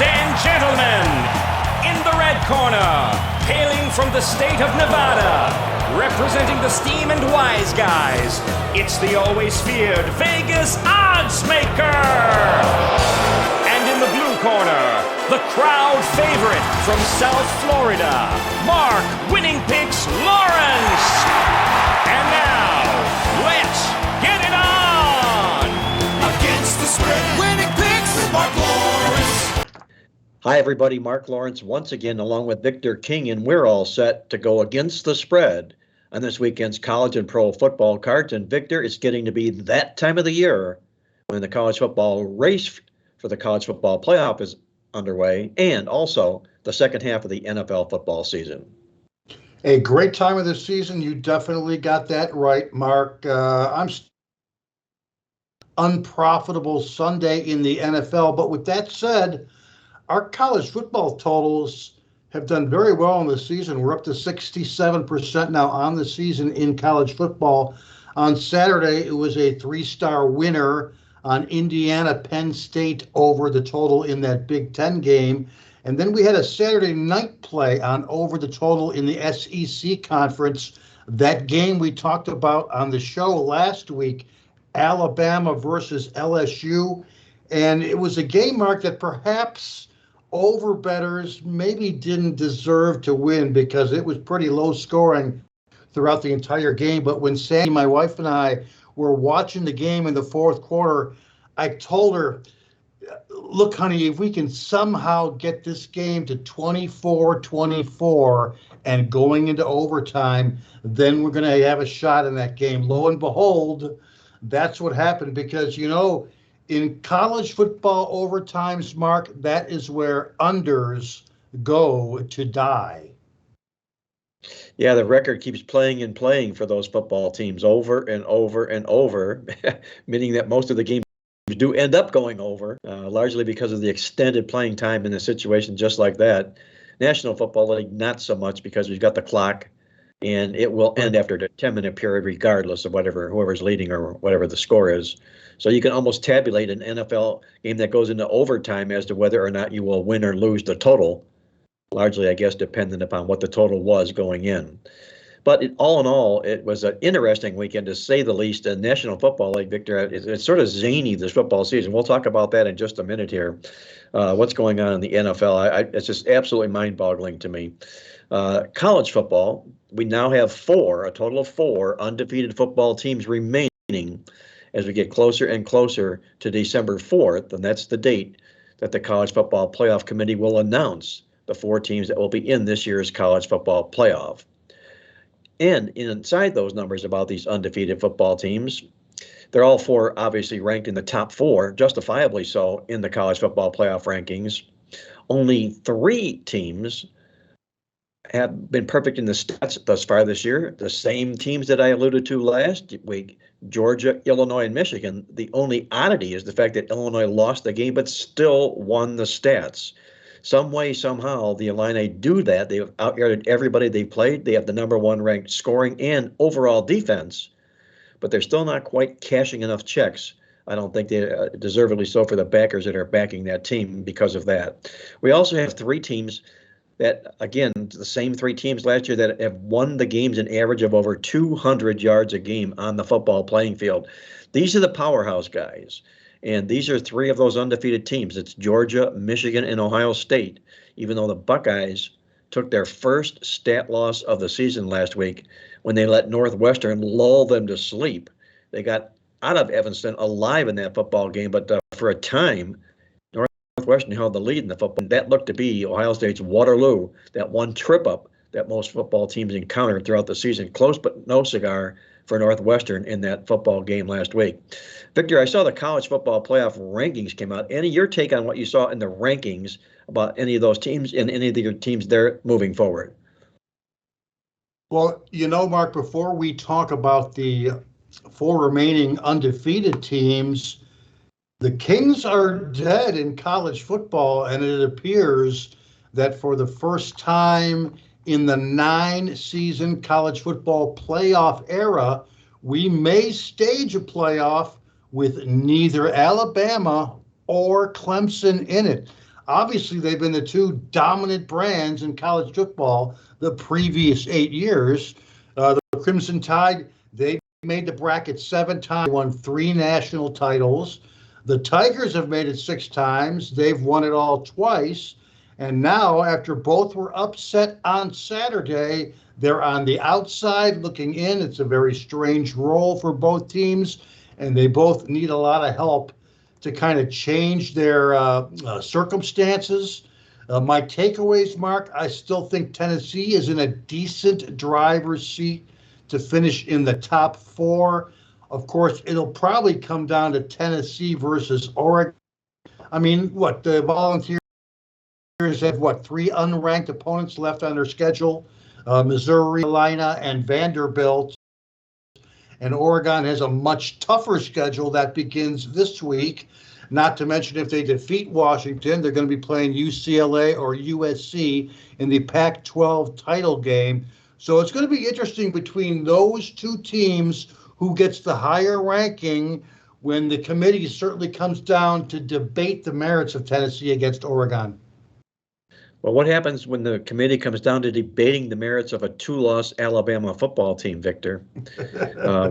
and gentlemen, in the red corner, hailing from the state of Nevada, representing the Steam and Wise Guys, it's the always feared Vegas odds maker. And in the blue corner, the crowd favorite from South Florida, Marc Winning Picks Lawrence. And now, let's get it on! Against the spread, Winning Picks with Marc Lawrence. Hi, everybody. Marc Lawrence once again, along with Victor King, and we're all set to go against the spread on this weekend's college and pro football cards. And Victor, it's getting to be that time of the year when the college football race for the college football playoff is underway, and also the second half of the NFL football season. A great time of the season. You definitely got that right, Mark. I'm unprofitable Sunday in the NFL. But with that said, our college football totals have done very well in the season. We're up to 67% now on the season in college football. On Saturday, it was a 3-star winner on Indiana Penn State over the total in that Big Ten game. And then we had a Saturday night play on over the total in the SEC conference. That game we talked about on the show last week, Alabama versus LSU. And it was a game, Mark, that perhaps overbettors maybe didn't deserve to win because it was pretty low scoring throughout the entire game. But when Sandy, my wife, and I were watching the game in the fourth quarter, I told her, look, honey, if we can somehow get this game to 24-24 and going into overtime, then we're going to have a shot in that game. Lo and behold, that's what happened because, you know, in college football overtimes, Mark, that is where unders go to die. Yeah, the record keeps playing and playing for those football teams over and over and over, meaning that most of the games do end up going over, largely because of the extended playing time in a situation just like that. National Football League, not so much because we've got the clock, and it will end after the 10-minute period regardless of whoever's leading or whatever the score is. So you can almost tabulate an NFL game that goes into overtime as to whether or not you will win or lose the total, largely, I guess, dependent upon what the total was going in. But all in all, it was an interesting weekend, to say the least. The National Football League, Victor, it's sort of zany this football season. We'll talk about that in just a minute here. What's going on in the NFL, it's just absolutely mind-boggling to me. College football, we now have a total of four undefeated football teams remaining as we get closer and closer to December 4th, and that's the date that the College Football Playoff Committee will announce the four teams that will be in this year's college football playoff. And inside those numbers about these undefeated football teams, they're all four obviously ranked in the top four, justifiably so, in the college football playoff rankings. Only 3 teams have been perfect in the stats thus far this year. The same teams that I alluded to last week, Georgia, Illinois, and Michigan. The only oddity is the fact that Illinois lost the game but still won the stats. Some way, somehow, the Illini do that. They've out-yarded everybody they've played. They have the number 1 ranked scoring and overall defense, but they're still not quite cashing enough checks. I don't think they deservedly so for the backers that are backing that team because of that. We also have 3 teams that, again, the same 3 teams last year that have won the games an average of over 200 yards a game on the football playing field. These are the powerhouse guys. And these are 3 of those undefeated teams. It's Georgia, Michigan, and Ohio State. Even though the Buckeyes took their first stat loss of the season last week when they let Northwestern lull them to sleep. They got out of Evanston alive in that football game, but for a time, Northwestern held the lead in the football. That looked to be Ohio State's Waterloo, that one trip up that most football teams encountered throughout the season. Close but no cigar for Northwestern in that football game last week. Victor, I saw the college football playoff rankings came out. Any your take on what you saw in the rankings about any of those teams and any of your teams there moving forward? Well, you know, Mark, before we talk about the 4 remaining undefeated teams, the Kings are dead in college football, and it appears that for the first time in the 9-season college football playoff era, we may stage a playoff with neither Alabama or Clemson in it. Obviously, they've been the two dominant brands in college football the previous 8 years. The Crimson Tide, they made the bracket 7 times, won 3 national titles. The Tigers have made it 6 times. They've won it all twice. And now, after both were upset on Saturday, they're on the outside looking in. It's a very strange role for both teams, and they both need a lot of help to kind of change their circumstances. My takeaways, Mark, I still think Tennessee is in a decent driver's seat to finish in the top 4. Of course, it'll probably come down to Tennessee versus Oregon. I mean, what, the Volunteers have, 3 unranked opponents left on their schedule? Missouri, Carolina, and Vanderbilt. And Oregon has a much tougher schedule that begins this week. Not to mention, if they defeat Washington, they're going to be playing UCLA or USC in the Pac-12 title game. So it's going to be interesting between those two teams who gets the higher ranking when the committee certainly comes down to debate the merits of Tennessee against Oregon. Well, what happens when the committee comes down to debating the merits of a 2-loss Alabama football team, Victor?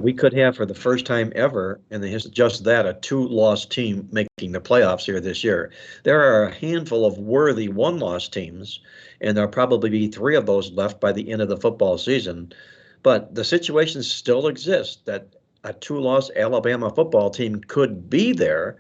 We could have, for the first time ever in the history, just that, a 2-loss team making the playoffs here this year. There are a handful of worthy 1-loss teams, and there'll probably be 3 of those left by the end of the football season. But the situation still exists that a 2-loss Alabama football team could be there,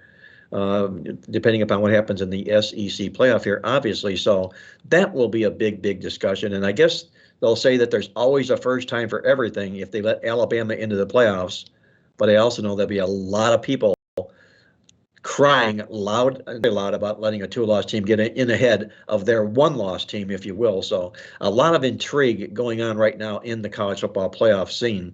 depending upon what happens in the SEC playoff here, obviously. So that will be a big, big discussion. And I guess they'll say that there's always a first time for everything if they let Alabama into the playoffs. But I also know there'll be a lot of people crying loud about letting a 2-loss team get in ahead of their 1-loss team, if you will. So a lot of intrigue going on right now in the college football playoff scene.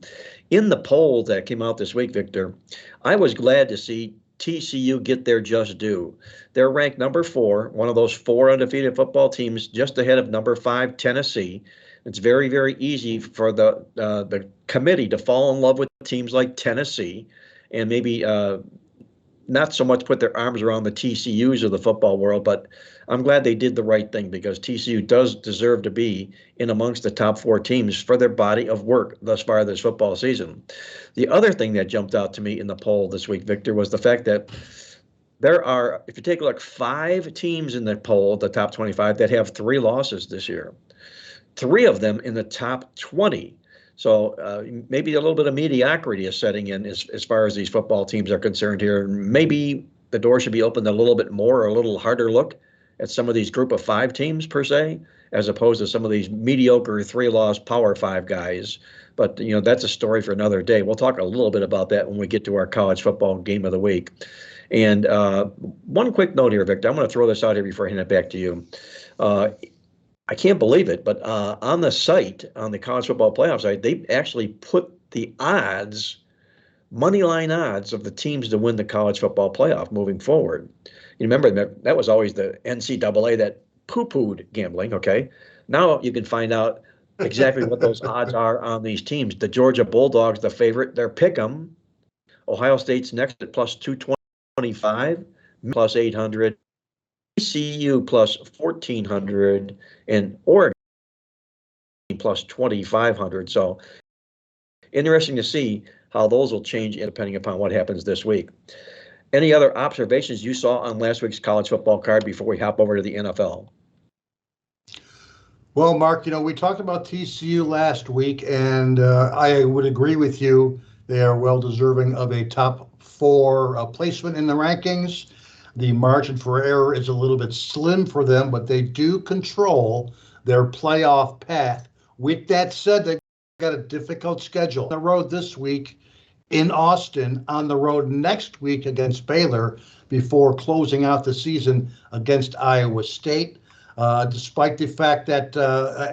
In the poll that came out this week, Victor, I was glad to see TCU get their just due. They're ranked number 4, one of those 4 undefeated football teams, just ahead of number 5, Tennessee. It's very, very easy for the committee to fall in love with teams like Tennessee and maybe not so much put their arms around the TCUs of the football world, but I'm glad they did the right thing because TCU does deserve to be in amongst the top 4 teams for their body of work thus far this football season. The other thing that jumped out to me in the poll this week, Victor, was the fact that there are, if you take a look, 5 teams in the poll, the top 25, that have 3 losses this year. 3 of them in the top 20. So maybe a little bit of mediocrity is setting in as far as these football teams are concerned here. Maybe the door should be opened a little bit more, or a little harder look at some of these group of 5 teams per se, as opposed to some of these mediocre 3-loss Power 5 guys. But, that's a story for another day. We'll talk a little bit about that when we get to our college football game of the week. And one quick note here, Victor. I'm going to throw this out here before I hand it back to you. I can't believe it, but on the site, on the college football playoff site, they actually put the odds, money line odds of the teams to win the college football playoff moving forward. You remember that was always the NCAA that poo-pooed gambling, okay? Now you can find out exactly what those odds are on these teams. The Georgia Bulldogs, the favorite, they're pick 'em. Ohio State's next at plus 225, plus 800. ECU plus 1,400, and Oregon plus 2,500. So interesting to see how those will change depending upon what happens this week. Any other observations you saw on last week's college football card before we hop over to the NFL? Well, Mark, we talked about TCU last week, and I would agree with you. They are well deserving of a top 4 placement in the rankings. The margin for error is a little bit slim for them, but they do control their playoff path. With that said, they've got a difficult schedule. On the road this week in Austin, on the road next week against Baylor, before closing out the season against Iowa State. Despite the fact that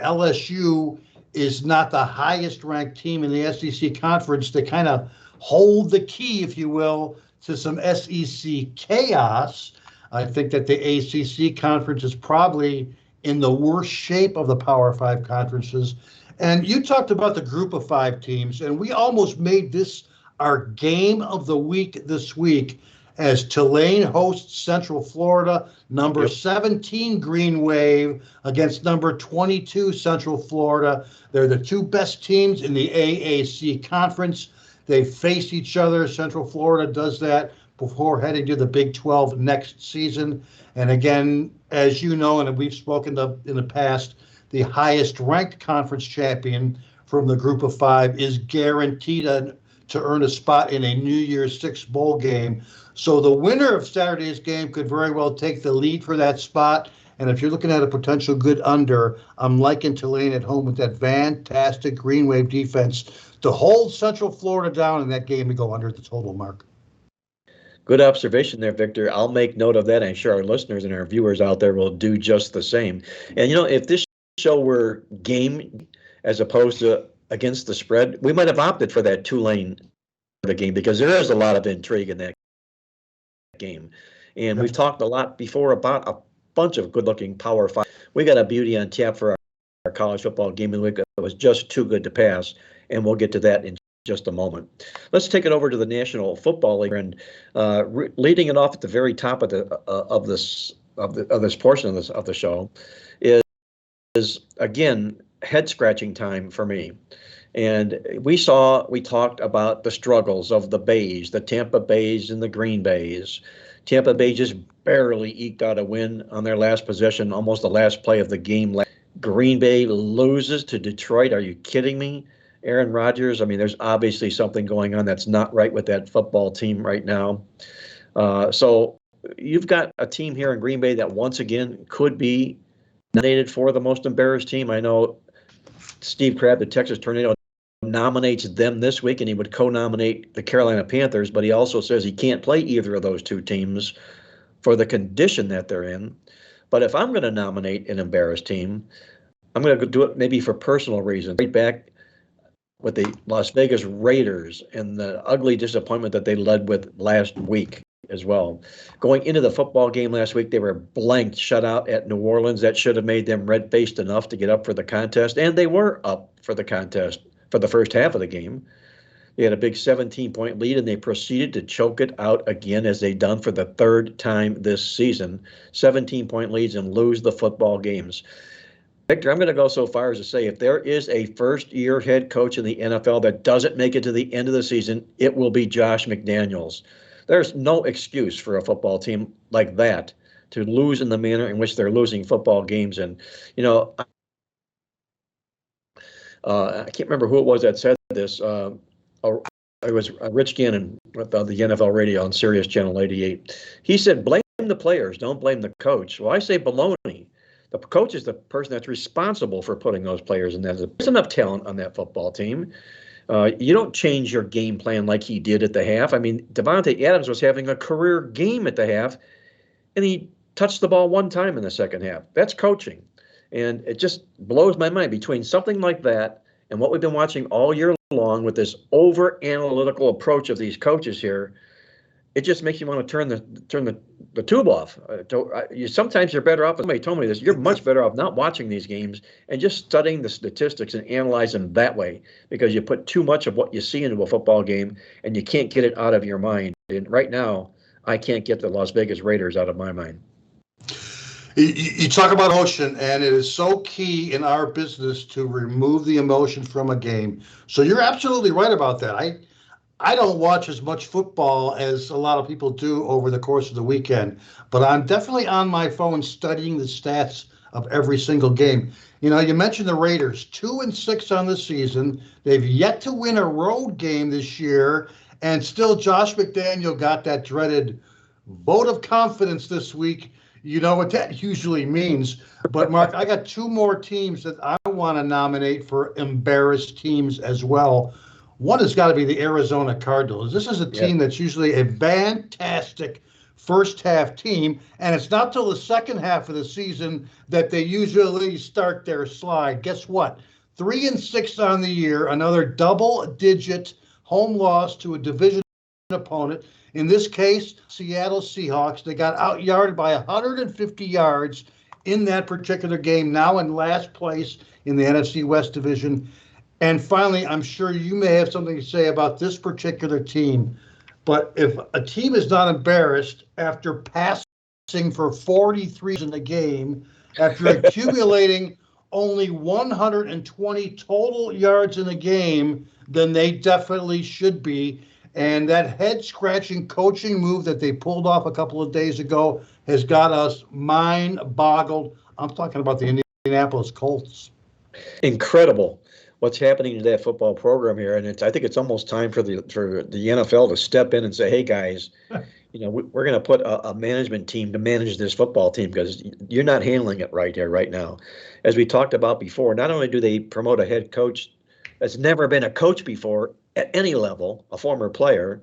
LSU is not the highest ranked team in the SEC conference, they kind of hold the key, if you will, to some SEC chaos. I think that the ACC conference is probably in the worst shape of the Power 5 conferences. And you talked about the group of 5 teams, and we almost made this our game of the week this week as Tulane hosts Central Florida, number 17 Green Wave against number 22 Central Florida. They're the two best teams in the AAC conference. They face each other. Central Florida does that before heading to the Big 12 next season. And again, as you know, and we've spoken in the past, the highest ranked conference champion from the group of five is guaranteed to earn a spot in a New Year's Six bowl game. So the winner of Saturday's game could very well take the lead for that spot. And if you're looking at a potential good under, I'm liking Tulane at home with that fantastic Green Wave defense to hold Central Florida down in that game to go under the total, Mark. Good observation there, Victor. I'll make note of that. I'm sure our listeners and our viewers out there will do just the same. And, if this show were game as opposed to against the spread, we might have opted for that Tulane the game because there is a lot of intrigue in that game. And we've talked a lot before about a bunch of good-looking Power Five. We got a beauty on tap for our college football game of the week that was just too good to pass, and we'll get to that in just a moment. Let's take it over to the National Football League, and leading it off at the very top of this portion of the show is again head-scratching time for me. And we talked about the struggles of the Bays, the Tampa Bays and the Green Bays. Tampa Bay just barely eked out a win on their last possession, almost the last play of the game. Green Bay loses to Detroit. Are you kidding me? Aaron Rodgers, there's obviously something going on that's not right with that football team right now. So you've got a team here in Green Bay that once again could be nominated for the most embarrassed team. I know Steve Crabb, the Texas Tornado, nominates them this week, and he would co-nominate the Carolina Panthers, but he also says he can't play either of those two teams for the condition that they're in. But if I'm going to nominate an embarrassed team, I'm going to do it maybe for personal reasons. Right back with the Las Vegas Raiders and the ugly disappointment that they led with last week as well. Going into the football game last week, they were blanked, shut out at New Orleans. That should have made them red-faced enough to get up for the contest, and they were up for the contest for the first half of the game. They had a big 17-point lead, and they proceeded to choke it out again, as they've done for the third time this season. 17-point leads and lose the football games. Victor, I'm going to go so far as to say if there is a first-year head coach in the NFL that doesn't make it to the end of the season, it will be Josh McDaniels. There's no excuse for a football team like that to lose in the manner in which they're losing football games. And, I can't remember who it was that said this. It was Rich Gannon with the NFL radio on Sirius Channel 88. He said, blame the players, don't blame the coach. Well, I say baloney. The coach is the person that's responsible for putting those players in that. There's enough talent on that football team. You don't change your game plan like he did at the half. Devontae Adams was having a career game at the half, and he touched the ball one time in the second half. That's coaching. And it just blows my mind between something like that and what we've been watching all year long with this over-analytical approach of these coaches here. It just makes you want to turn the tube off. Sometimes you're better off. Somebody told me this. You're much better off not watching these games and just studying the statistics and analyze them that way, because you put too much of what you see into a football game and you can't get it out of your mind. And right now, I can't get the Las Vegas Raiders out of my mind. You talk about emotion, and it is so key in our business to remove the emotion from a game. So you're absolutely right about that. I don't watch as much football as a lot of people do over the course of the weekend, but I'm definitely on my phone studying the stats of every single game. You mentioned the Raiders, 2-6 on the season. They've yet to win a road game this year, and still Josh McDaniel got that dreaded vote of confidence this week. You know what that usually means. But, Mark, I got two more teams that I want to nominate for embarrassed teams as well. One has got to be the Arizona Cardinals. This is a team that's usually a fantastic first-half team, and it's not till the second half of the season that they usually start their slide. Guess what? 3-6 on the year, another double-digit home loss to a division opponent. In this case, Seattle Seahawks. They got out-yarded by 150 yards in that particular game, now in last place in the NFC West Division. And finally, I'm sure you may have something to say about this particular team. But if a team is not embarrassed after passing for 43 in the game, after accumulating only 120 total yards in the game, then they definitely should be. And that head-scratching coaching move that they pulled off a couple of days ago has got us mind-boggled. I'm talking about the Indianapolis Colts. Incredible what's happening to that football program here, and I think it's almost time for the NFL to step in and say, "Hey guys, we're going to put a management team to manage this football team because you're not handling it right here right now." As we talked about before, not only do they promote a head coach that's never been a coach before at any level, a former player,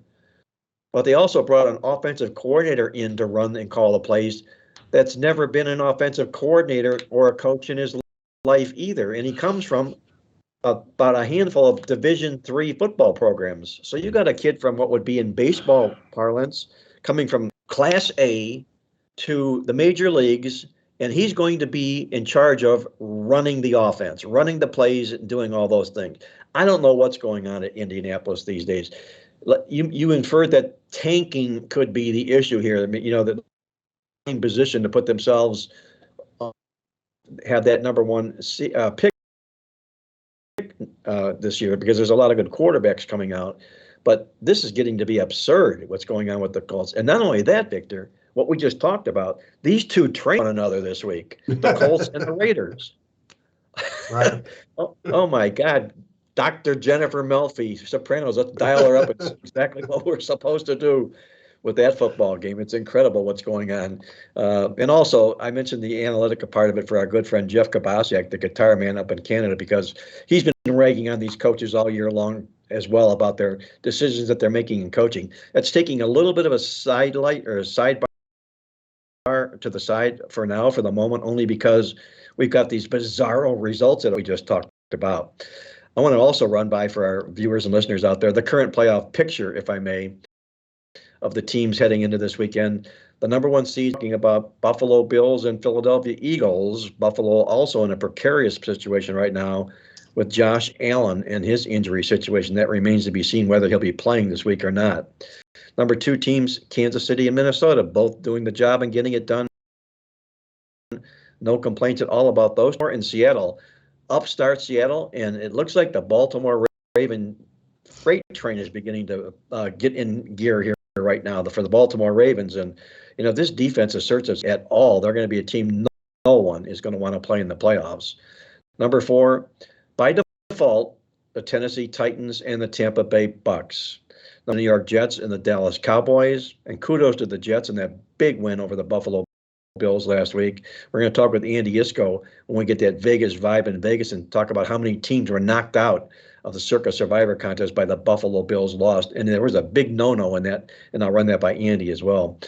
but they also brought an offensive coordinator in to run and call the plays that's never been an offensive coordinator or a coach in his life either, and he comes from about a handful of Division III football programs. So you got a kid from what would be in baseball parlance coming from Class A to the major leagues, and he's going to be in charge of running the offense, running the plays, and doing all those things. I don't know what's going on at Indianapolis these days. You inferred that tanking could be the issue here. The position to put themselves have that number one pick this year because there's a lot of good quarterbacks coming out. But this is getting to be absurd, what's going on with the Colts. And not only that, Victor, what we just talked about, these two train one another this week, the Colts and the Raiders. Right. oh my God. Dr. Jennifer Melfi, Sopranos, let's dial her up. It's exactly what we're supposed to do with that football game. It's incredible what's going on. And also, I mentioned the analytical part of it for our good friend Jeff Kabasiak, the guitar man up in Canada, because he's been ragging on these coaches all year long as well about their decisions that they're making in coaching. That's taking a little bit of a sidelight or a sidebar to the side for now, for the moment, only because we've got these bizarro results that we just talked about. I want to also run by for our viewers and listeners out there the current playoff picture, if I may, of the teams heading into this weekend. The number one seed, talking about Buffalo Bills and Philadelphia Eagles. Buffalo also in a precarious situation right now with Josh Allen and his injury situation. That remains to be seen whether he'll be playing this week or not. Number two teams, Kansas City and Minnesota, both doing the job and getting it done. No complaints at all about those. In Seattle, upstart Seattle, and it looks like the Baltimore Raven freight train is beginning to get in gear here right now for the Baltimore Ravens. And, this defense asserts us at all. They're going to be a team no one is going to want to play in the playoffs. Number four, by default, the Tennessee Titans and the Tampa Bay Bucks. The New York Jets and the Dallas Cowboys. And kudos to the Jets and that big win over the Buffalo Bills last week. We're going to talk with Andy Iskoe when we get that Vegas vibe in Vegas and talk about how many teams were knocked out of the Circa Survivor contest by the Buffalo Bills lost. And there was a big no-no in that, and I'll run that by Andy as well.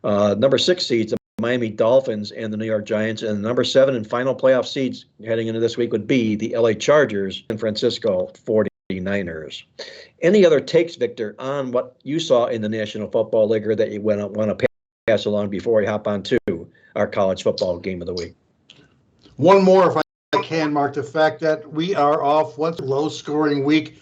Number 6 seeds, the Miami Dolphins and the New York Giants. And number 7 and final playoff seeds heading into this week would be the LA Chargers and Francisco 49ers. Any other takes, Victor, on what you saw in the National Football League that you want to pass along before we hop on to our college football game of the week? One more, if I can, Mark. The fact that we are off once low-scoring week,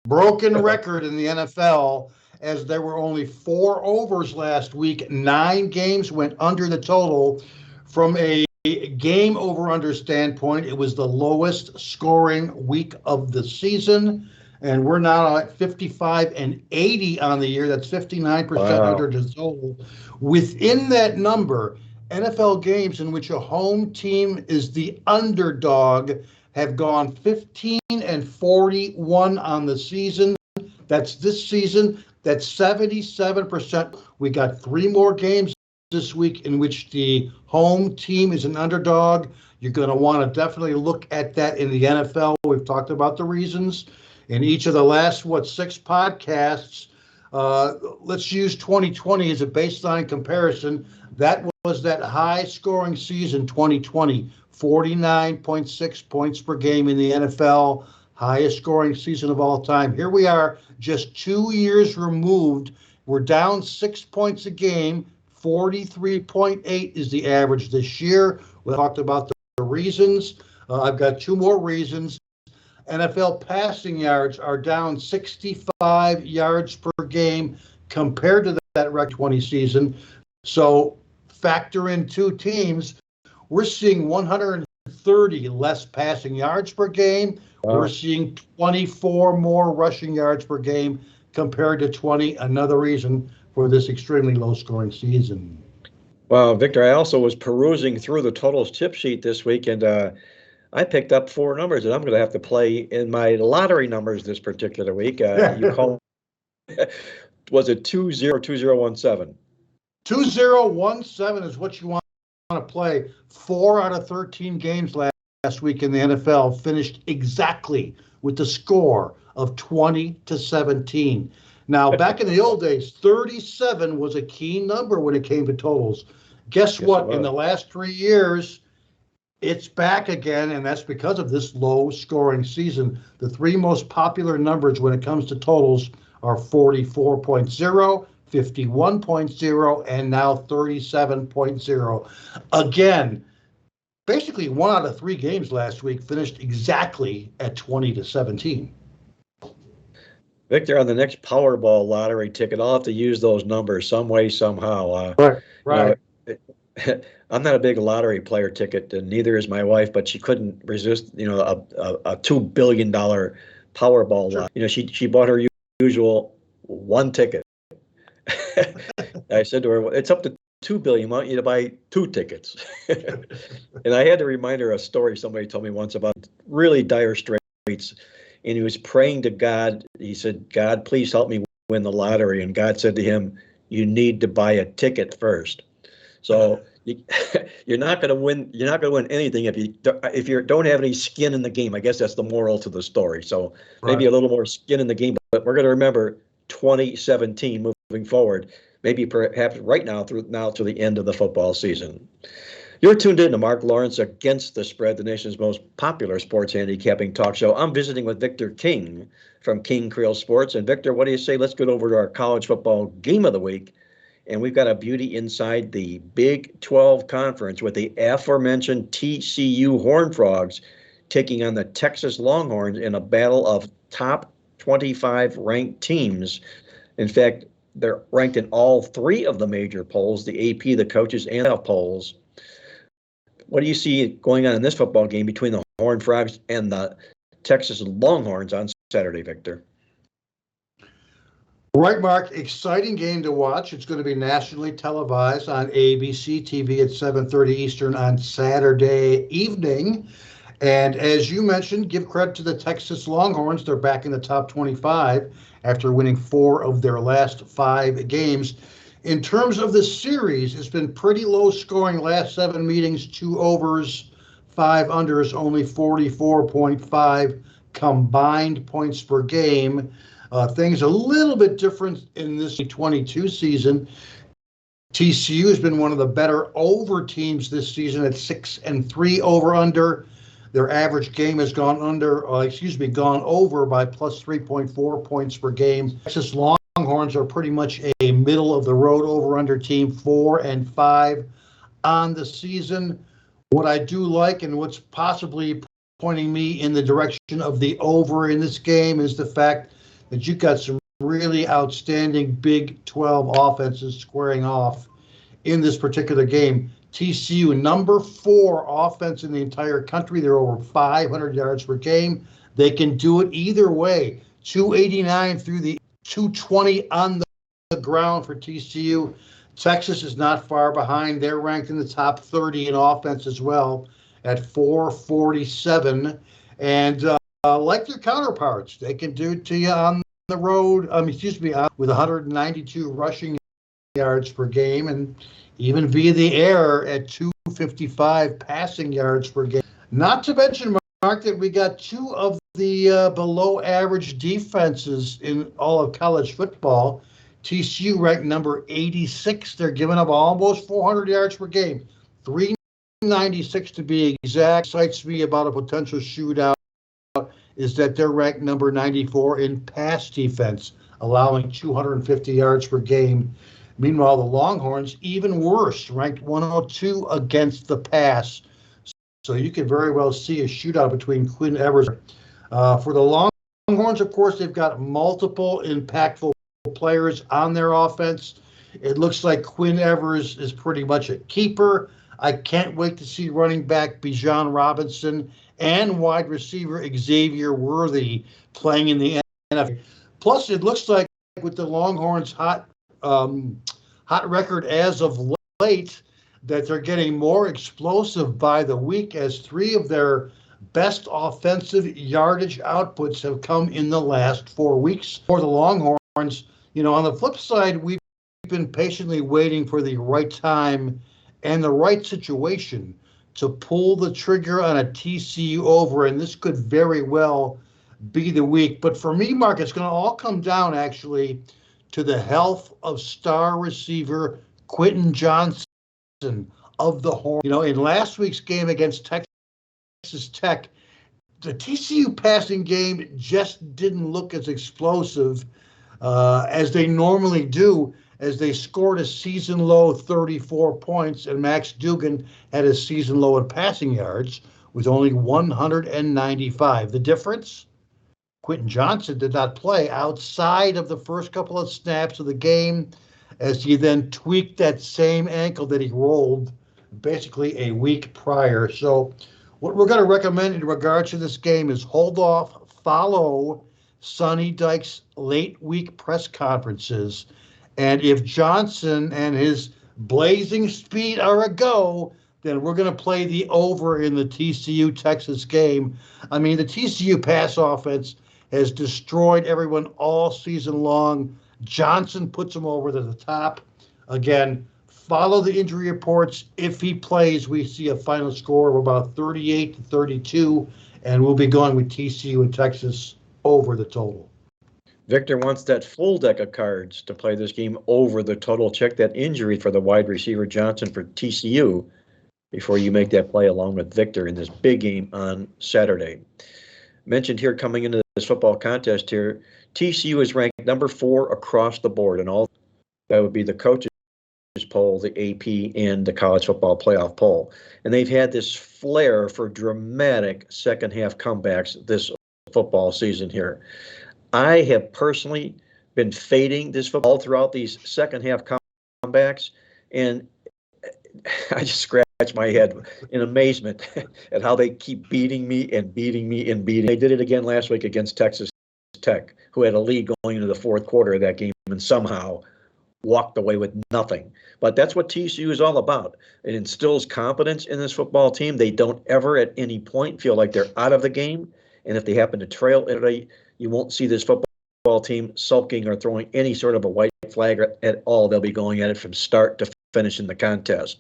broken record in the NFL, as there were only 4 overs last week. 9 games went under the total. From a game over-under standpoint, it was the lowest scoring week of the season. And we're now at 55 and 80 on the year. That's 59% under the total. Within that number, NFL games in which a home team is the underdog have gone 15 and 41 on the season. That's this season. That's 77%. We got 3 more games this week in which the home team is an underdog. You're going to want to definitely look at that in the NFL. We've talked about the reasons in each of the last, 6 podcasts. Let's use 2020 as a baseline comparison. That was that high-scoring season, 2020, 49.6 points per game in the NFL, highest-scoring season of all time. Here we are, just 2 years removed. We're down 6 points a game. 43.8 is the average this year. We talked about the reasons. I've got 2 more reasons. NFL passing yards are down 65 yards per game compared to that Rec 20 season. So factor in two teams, we're seeing 130 less passing yards per game. Wow. We're seeing 24 more rushing yards per game compared to 20. Another reason for this extremely low scoring season. Well, Victor, I also was perusing through the totals tip sheet this week, and I picked up four numbers that I'm going to have to play in my lottery numbers this particular week. You call was it 202017? 2017 is what you want to play. 4 out of 13 games last week in the NFL finished exactly with the score of 20-17. Now, back in the old days, 37 was a key number when it came to totals. Guess what? In the last 3 years, it's back again, and that's because of this low scoring season. The three most popular numbers when it comes to totals are 44.0, 51.0, and now 37.0. Again, basically 1 out of 3 games last week finished exactly at 20-17. Victor, on the next Powerball lottery ticket, I'll have to use those numbers some way, somehow. Right. I'm not a big lottery player ticket, and neither is my wife, but she couldn't resist, a $2 billion Powerball lot. She bought her usual one ticket. I said to her, well, it's up to $2 billion. I want you to buy 2 tickets. And I had to remind her a story somebody told me once about really dire straits. And he was praying to God. He said, God, please help me win the lottery. And God said to him, you need to buy a ticket first. So you're not going to win. You're not going to win anything if you don't have any skin in the game. I guess that's the moral to the story. So maybe a little more skin in the game. But we're going to remember 2017 moving forward. Maybe perhaps right now to the end of the football season. You're tuned in to Mark Lawrence Against the Spread, the nation's most popular sports handicapping talk show. I'm visiting with Victor King from King Creole Sports. And Victor, what do you say? Let's get over to our college football game of the week. And we've got a beauty inside the Big 12 Conference with the aforementioned TCU Horned Frogs taking on the Texas Longhorns in a battle of top 25 ranked teams. In fact, they're ranked in all 3 of the major polls, the AP, the coaches, and the polls. What do you see going on in this football game between the Horned Frogs and the Texas Longhorns on Saturday, Victor? Right, Mark. Exciting game to watch. It's going to be nationally televised on ABC TV at 7:30 Eastern on Saturday evening. And as you mentioned, give credit to the Texas Longhorns. They're back in the top 25 after winning 4 of their last 5 games. In terms of the series, it's been pretty low scoring last 7 meetings, 2 overs, 5 unders, only 44.5 combined points per game. Things a little bit different in this 22 season. TCU has been one of the better over teams this season at 6-3 over under. Their average game has gone over by plus 3.4 points per game. Texas Longhorns are pretty much a middle of the road over under team, 4-5 on the season. What I do like and what's possibly pointing me in the direction of the over in this game is the fact that you've got some really outstanding Big 12 offenses squaring off in this particular game. TCU, number 4 offense in the entire country. They're over 500 yards per game. They can do it either way. 289 through the 220 on the ground for TCU. Texas is not far behind. They're ranked in the top 30 in offense as well at 447. And like their counterparts, they can do it to you on the road, with 192 rushing yards per game and even via the air at 255 passing yards per game. Not to mention, Mark, that we got 2 of the below average defenses in all of college football. TCU ranked number 86. They're giving up almost 400 yards per game, 396 to be exact. Excites me about a potential shootout is that they're ranked number 94 in pass defense, allowing 250 yards per game. Meanwhile, the Longhorns, even worse, ranked 102 against the pass. So you could very well see a shootout between Quinn Ewers. For the Longhorns, of course, they've got multiple impactful players on their offense. It looks like Quinn Evers is pretty much a keeper. I can't wait to see running back Bijan Robinson and wide receiver Xavier Worthy playing in the NFL. Plus, it looks like with the Longhorns' hot record as of late, that they're getting more explosive by the week, as 3 of their best offensive yardage outputs have come in the last 4 weeks for the Longhorns. On the flip side, we've been patiently waiting for the right time and the right situation to pull the trigger on a TCU over, and this could very well be the week. But for me, Mark, it's going to all come down actually to the health of star receiver Quentin Johnson of the Horn. In last week's game against Texas Tech, the TCU passing game just didn't look as explosive as they normally do, as they scored a season low 34 points, and Max Duggan had a season low in passing yards with only 195. The difference? Quentin Johnson did not play outside of the first couple of snaps of the game, as he then tweaked that same ankle that he rolled basically a week prior. So what we're going to recommend in regards to this game is hold off, follow Sonny Dykes' late week press conferences. And if Johnson and his blazing speed are a go, then we're going to play the over in the TCU-Texas game. I mean, the TCU pass offense has destroyed everyone all season long. Johnson puts them over to the top. Again, follow the injury reports. If he plays, we see a final score of about 38-32, and we'll be going with TCU and Texas over the total. Victor wants that full deck of cards to play this game over the total. Check that injury for the wide receiver Johnson for TCU before you make that play along with Victor in this big game on Saturday. Mentioned here coming into this football contest here, TCU is ranked number 4 across the board, and all that would be the coaches poll, the AP, and the college football playoff poll. And they've had this flair for dramatic second half comebacks this football season here. I have personally been fading this football throughout these second half comebacks, and I just scratch my head in amazement at how they keep beating me and beating me and beating. They did it again last week against Texas Tech, who had a lead going into the fourth quarter of that game and somehow walked away with nothing. But that's what TCU is all about. It instills confidence in this football team. They don't ever at any point feel like they're out of the game. And if they happen to trail it, you won't see this football team sulking or throwing any sort of a white flag at all. They'll be going at it from start to finish in the contest.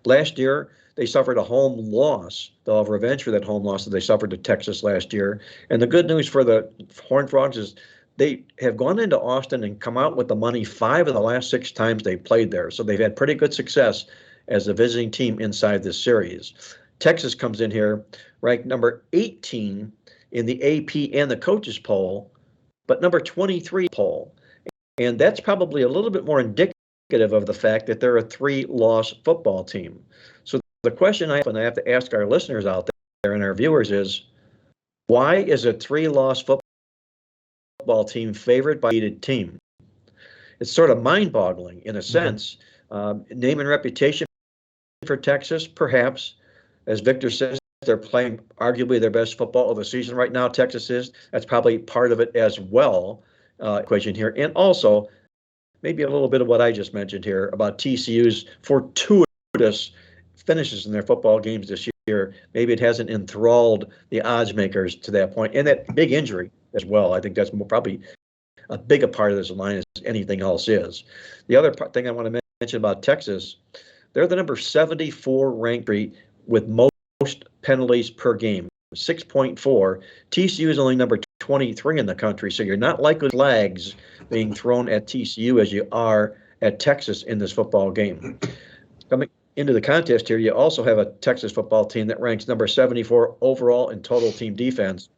Last year, they suffered a home loss. They'll have revenge for that home loss that they suffered to Texas last year. And the good news for the Horned Frogs is they have gone into Austin and come out with the money 5 of the last 6 times they played there. So they've had pretty good success as a visiting team inside this series. Texas comes in here ranked number 18 in the AP and the coaches poll, but number 23 poll. And that's probably a little bit more indicative of the fact that they're a 3-loss football team. So the question I have to ask our listeners out there and our viewers is, why is a 3-loss football team favored by a seeded team? It's sort of mind-boggling in a sense. Name and reputation for Texas, perhaps. As Victor says, they're playing arguably their best football of the season right now. Texas is. That's probably part of it as well. Equation here, and also maybe a little bit of what I just mentioned here about TCU's fortuitous finishes in their football games this year. Maybe it hasn't enthralled the odds makers to that point, and that big injury as well. I think that's probably a bigger part of this line as anything else is. The other thing I want to mention about Texas, they're the number 74 ranked with most penalties per game, 6.4. TCU is only number 23 in the country, so you're not likely flags being thrown at TCU as you are at Texas in this football game. Coming into the contest here, you also have a Texas football team that ranks number 74 overall in total team defense.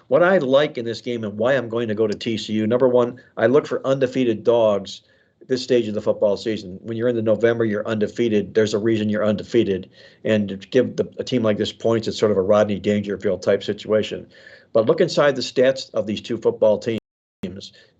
What I like in this game and why I'm going to go to TCU, number one, I look for undefeated dogs at this stage of the football season. When you're in the November, you're undefeated. There's a reason you're undefeated. And to give a team like this points, it's sort of a Rodney Dangerfield type situation. But look inside the stats of these two football teams.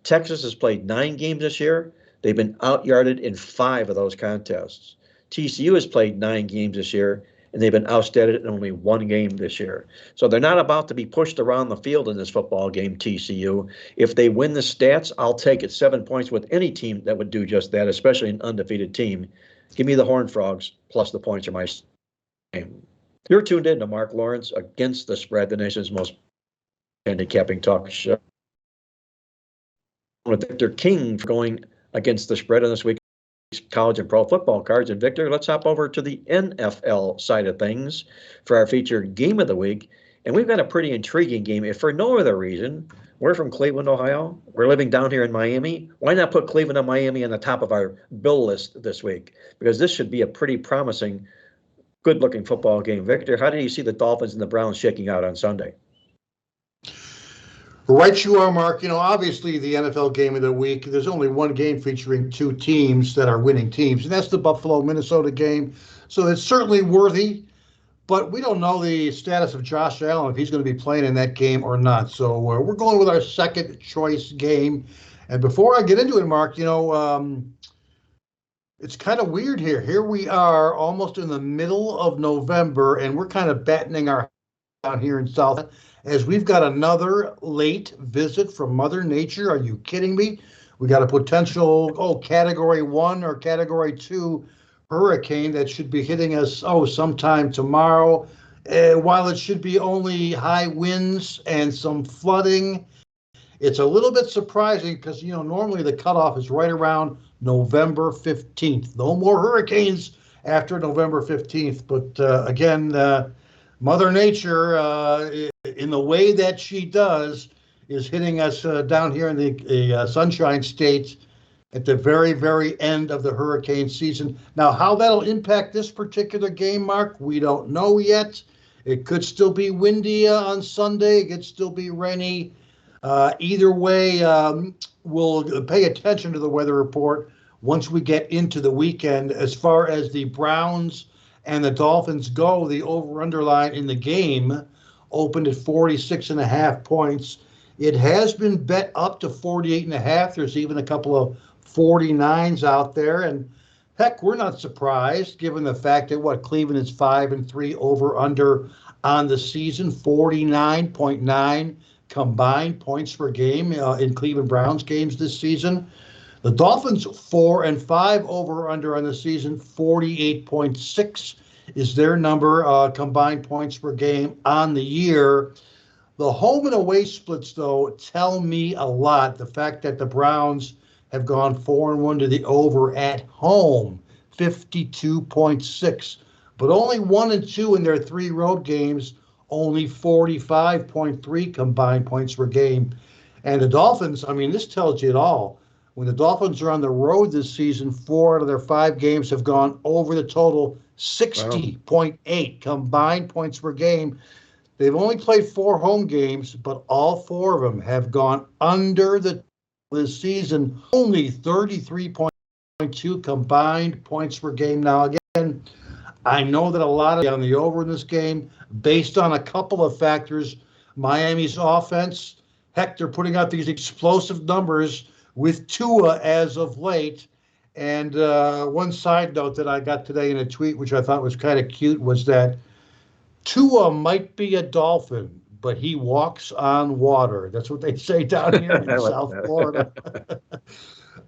Texas has played 9 games this year. They've been out-yarded in 5 of those contests. TCU has played 9 games this year, and they've been outstated in only 1 game this year. So they're not about to be pushed around the field in this football game, TCU. If they win the stats, I'll take it. 7 points with any team that would do just that, especially an undefeated team. Give me the Horned Frogs plus the points are my game. You're tuned in to Mark Lawrence Against the Spread, the nation's most handicapping talk show. With Victor King for going against the spread on this week's college and pro football cards. And Victor, let's hop over to the NFL side of things for our featured game of the week. And we've got a pretty intriguing game. If for no other reason, we're from Cleveland, Ohio. We're living down here in Miami. Why not put Cleveland and Miami on the top of our bill list this week? Because this should be a pretty promising, good-looking football game. Victor, how do you see the Dolphins and the Browns shaking out on Sunday? Right you are, Mark. Obviously the NFL game of the week, there's only one game featuring 2 teams that are winning teams, and that's the Buffalo-Minnesota game. So it's certainly worthy, but we don't know the status of Josh Allen, if he's going to be playing in that game or not. So we're going with our second choice game. And before I get into it, Mark, it's kind of weird here. Here we are almost in the middle of November, and we're kind of battening our down here in South as we've got another late visit from Mother Nature. Are you kidding me? We got a potential, Category 1 or Category 2 hurricane that should be hitting us, sometime tomorrow. While it should be only high winds and some flooding, it's a little bit surprising because, normally the cutoff is right around November 15th. No more hurricanes after November 15th. But again, Mother Nature, in the way that she does, is hitting us down here in the Sunshine State at the very, very end of the hurricane season. Now, how that'll impact this particular game, Mark, we don't know yet. It could still be windy on Sunday. It could still be rainy. Either way, we'll pay attention to the weather report once we get into the weekend. As far as the Browns and the Dolphins go, the over-under line in the game opened at 46.5 points. It has been bet up to 48.5. There's even a couple of 49s out there. And heck, we're not surprised given the fact that Cleveland is 5-3 over-under on the season, 49.9 combined points per game in Cleveland Browns games this season. The Dolphins 4-5 over/under on the season, 48.6 is their number, combined points per game on the year. The home and away splits, though, tell me a lot. The fact that the Browns have gone 4-1 to the over at home, 52.6, but only 1-2 in their 3 road games, only 45.3 combined points per game. And the Dolphins, this tells you it all. When the Dolphins are on the road this season, 4 out of their 5 games have gone over the total, 60.8 combined points per game. They've only played 4 home games, but all 4 of them have gone under this season, only 33.2 combined points per game. Now, again, I know that a lot of on the over in this game, based on a couple of factors. Miami's offense, heck, they're putting out these explosive numbers with Tua as of late. And one side note that I got today in a tweet, which I thought was kind of cute, was that Tua might be a Dolphin, but he walks on water. That's what they say down here in South Florida.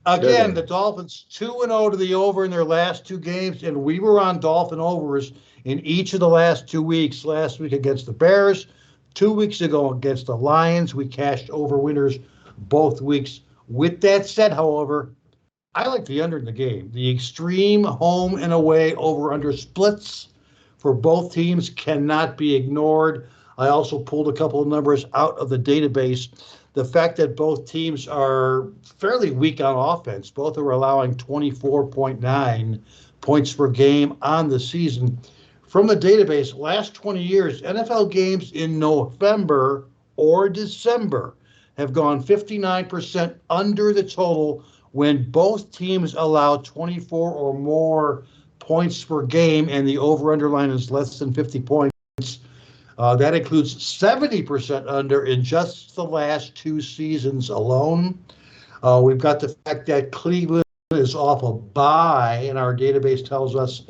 Again, the Dolphins 2-0 to the over in their last 2 games, and we were on Dolphin overs in each of the last 2 weeks. Last week against the Bears, 2 weeks ago against the Lions. We cashed over winners both weeks. With that said, however, I like the under in the game. The extreme home and away over-under splits for both teams cannot be ignored. I also pulled a couple of numbers out of the database. The fact that both teams are fairly weak on offense, both are allowing 24.9 points per game on the season. From the database, last 20 years, NFL games in November or December have gone 59% under the total when both teams allow 24 or more points per game and the over-under line is less than 50 points. That includes 70% under in just the last 2 seasons alone. We've got the fact that Cleveland is off a bye, and our database tells us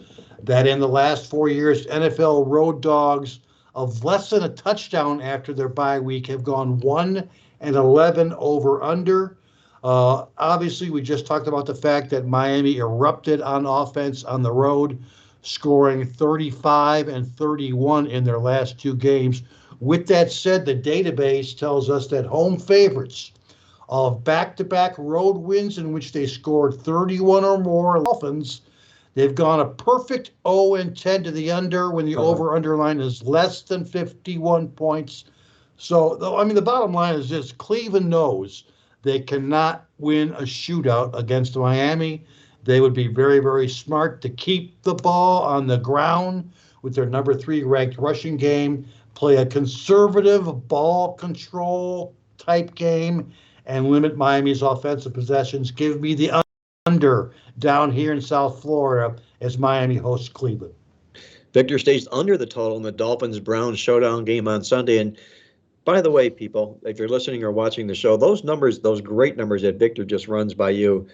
that in the last 4 years, NFL road dogs of less than a touchdown after their bye week have gone 1-11 over under. Obviously, we just talked about the fact that Miami erupted on offense on the road, scoring 35 and 31 in their last 2 games. With that said, the database tells us that home favorites of back-to-back road wins in which they scored 31 or more Dolphins, they've gone a perfect 0-10 to the under when the over-under line is less than 51 points. So, I mean, the bottom line is this: Cleveland knows they cannot win a shootout against Miami. They would be very, very smart to keep the ball on the ground with their number 3 ranked rushing game, play a conservative ball control type game, and limit Miami's offensive possessions. Give me the under down here in South Florida as Miami hosts Cleveland. Victor stays under the total in the Dolphins-Browns showdown game on Sunday. And by the way, people, if you're listening or watching the show, those numbers, those great numbers that Victor just runs by you,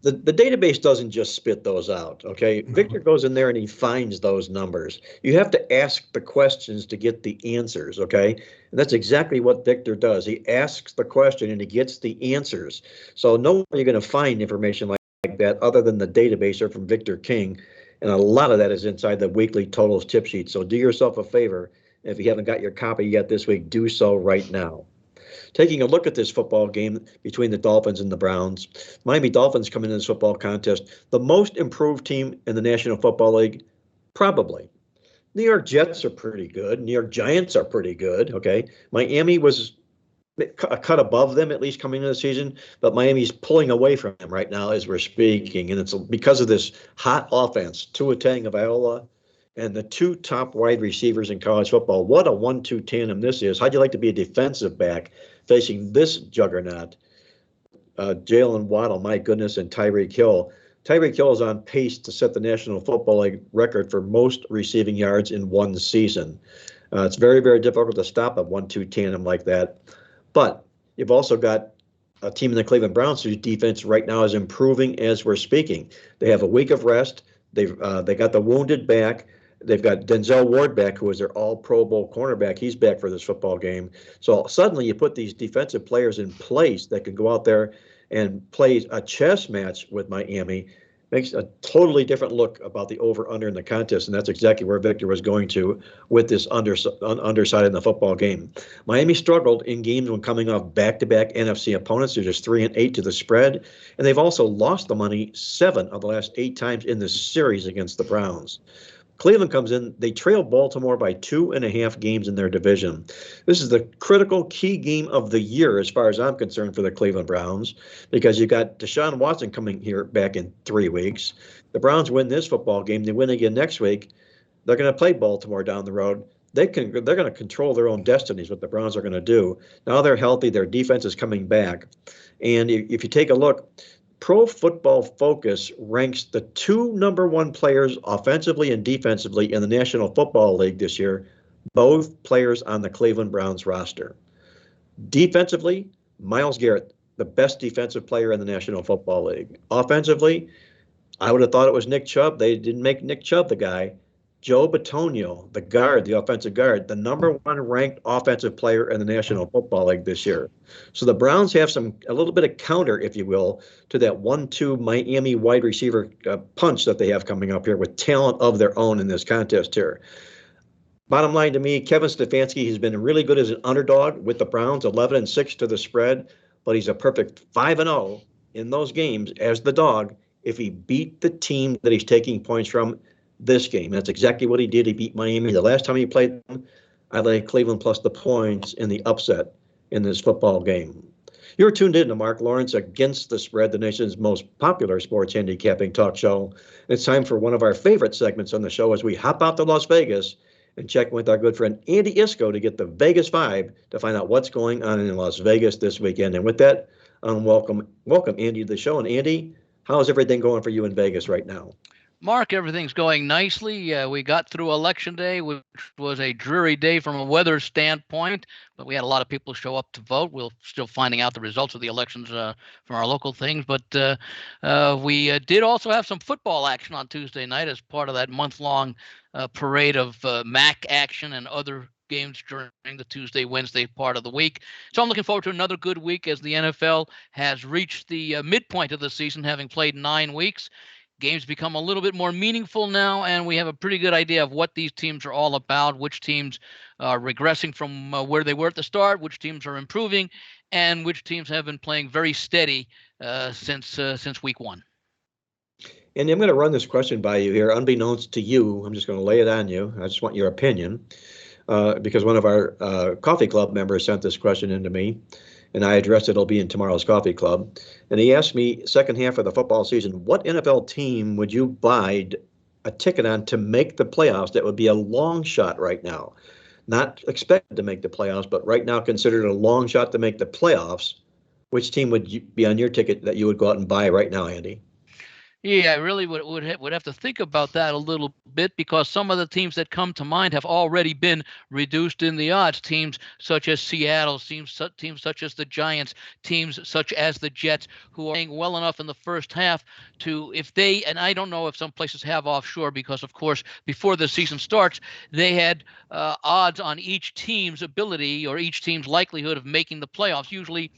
the database doesn't just spit those out, okay? Victor goes in there and he finds those numbers. You have to ask the questions to get the answers, okay? And that's exactly what Victor does. He asks the question and he gets the answers. So nowhere you're going to find information like that other than the database or from Victor King. And a lot of that is inside the weekly totals tip sheet. So do yourself a favor. If you haven't got your copy yet this week, do so right now. Taking a look at this football game between the Dolphins and the Browns, Miami Dolphins come into this football contest, the most improved team in the National Football League, probably. New York Jets are pretty good. New York Giants are pretty good, okay? Miami was a cut above them, at least coming into the season, but Miami's pulling away from them right now as we're speaking, and it's because of this hot offense, Tua Tagovailoa and the 2 top wide receivers in college football. What a 1-2 tandem this is. How'd you like to be a defensive back facing this juggernaut? Jalen Waddle, my goodness, and Tyreek Hill. Tyreek Hill is on pace to set the National Football League record for most receiving yards in one season. It's very, very difficult to stop a 1-2 tandem like that. But you've also got a team in the Cleveland Browns whose defense right now is improving as we're speaking. They have a week of rest. They got the wounded back. They've got Denzel Ward back, who is their all-Pro Bowl cornerback. He's back for this football game. So suddenly you put these defensive players in place that can go out there and play a chess match with Miami. Makes a totally different look about the over-under in the contest, and that's exactly where Victor was going to with this underside in the football game. Miami struggled in games when coming off back-to-back NFC opponents. They're just 3-8 to the spread, and they've also lost the money 7 of the last 8 times in this series against the Browns. Cleveland comes in, they trail Baltimore by 2.5 games in their division. This is the critical key game of the year as far as I'm concerned for the Cleveland Browns, because you got Deshaun Watson coming here back in 3 weeks. The Browns win this football game, they win again next week. They're going to play Baltimore down the road. They're going to control their own destinies, what the Browns are going to do. Now they're healthy, their defense is coming back. And if you take a look, Pro Football Focus ranks the 2 number 1 players offensively and defensively in the National Football League this year, both players on the Cleveland Browns roster. Defensively, Myles Garrett, the best defensive player in the National Football League. Offensively, I would have thought it was Nick Chubb. They didn't make Nick Chubb the guy. Joe Bitonio, the guard, the offensive guard, the number 1 ranked offensive player in the National Football League this year. So the Browns have a little bit of counter, if you will, to that 1-2 Miami wide receiver punch that they have coming up here with talent of their own in this contest here. Bottom line to me, Kevin Stefanski has been really good as an underdog with the Browns, 11-6 to the spread, but he's a perfect 5-0 in those games as the dog if he beat the team that he's taking points from this game. That's exactly what he did. He beat Miami. The last time he played them, I laid Cleveland plus the points in the upset in this football game. You're tuned in to Mark Lawrence Against the Spread, the nation's most popular sports handicapping talk show. It's time for one of our favorite segments on the show as we hop out to Las Vegas and check with our good friend Andy Iskoe to get the Vegas Vibe to find out what's going on in Las Vegas this weekend. And with that, welcome Andy to the show. And Andy, how is everything going for you in Vegas right now? Mark, everything's going nicely. We got through Election Day, which was a dreary day from a weather standpoint, but we had a lot of people show up to vote. We're still finding out the results of the elections from our local things, but we did also have some football action on Tuesday night as part of that month-long parade of MAC action and other games during the Tuesday, Wednesday part of the week. So I'm looking forward to another good week as the NFL has reached the midpoint of the season, having played 9 weeks. Games become a little bit more meaningful now, and we have a pretty good idea of what these teams are all about, which teams are regressing from where they were at the start, which teams are improving, and which teams have been playing very steady since week 1. And I'm going to run this question by you here, unbeknownst to you. I'm just going to lay it on you. I just want your opinion because one of our coffee club members sent this question in to me, and I addressed it. It'll be in tomorrow's coffee club. And he asked me, second half of the football season, what NFL team would you buy a ticket on to make the playoffs that would be a long shot right now? Not expected to make the playoffs, but right now considered a long shot to make the playoffs. Which team would be on your ticket that you would go out and buy right now, Andy? Yeah, I really would have to think about that a little bit because some of the teams that come to mind have already been reduced in the odds. Teams such as Seattle, teams such as the Giants, teams such as the Jets, who are playing well enough in the first half to, if they, and I don't know if some places have offshore because, of course, before the season starts, they had odds on each team's ability or each team's likelihood of making the playoffs, usually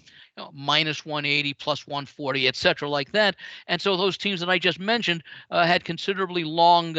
minus 180, plus 140, et cetera, like that. And so those teams that I just mentioned had considerably long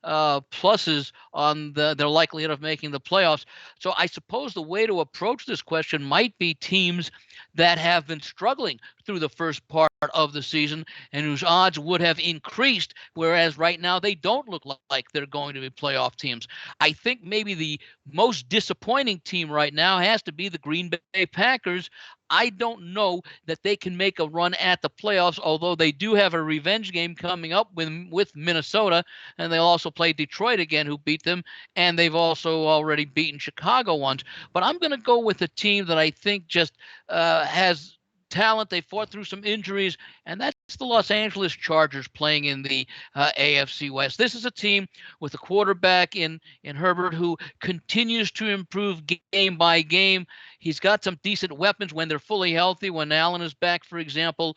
pluses on their likelihood of making the playoffs. So I suppose the way to approach this question might be teams that have been struggling through the first part of the season and whose odds would have increased, whereas right now they don't look like they're going to be playoff teams. I think maybe the most disappointing team right now has to be the Green Bay Packers. I don't know that they can make a run at the playoffs, although they do have a revenge game coming up with Minnesota, and they'll also play Detroit again, who beat them, and they've also already beaten Chicago once. But I'm going to go with a team that I think just has talent. They fought through some injuries, and that's the Los Angeles Chargers playing in the AFC West. This is a team with a quarterback in Herbert who continues to improve game by game. He's got some decent weapons when they're fully healthy. When Allen is back, for example,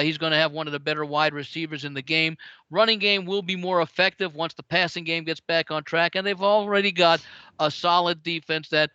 he's going to have one of the better wide receivers in the game. Running game will be more effective once the passing game gets back on track, and they've already got a solid defense that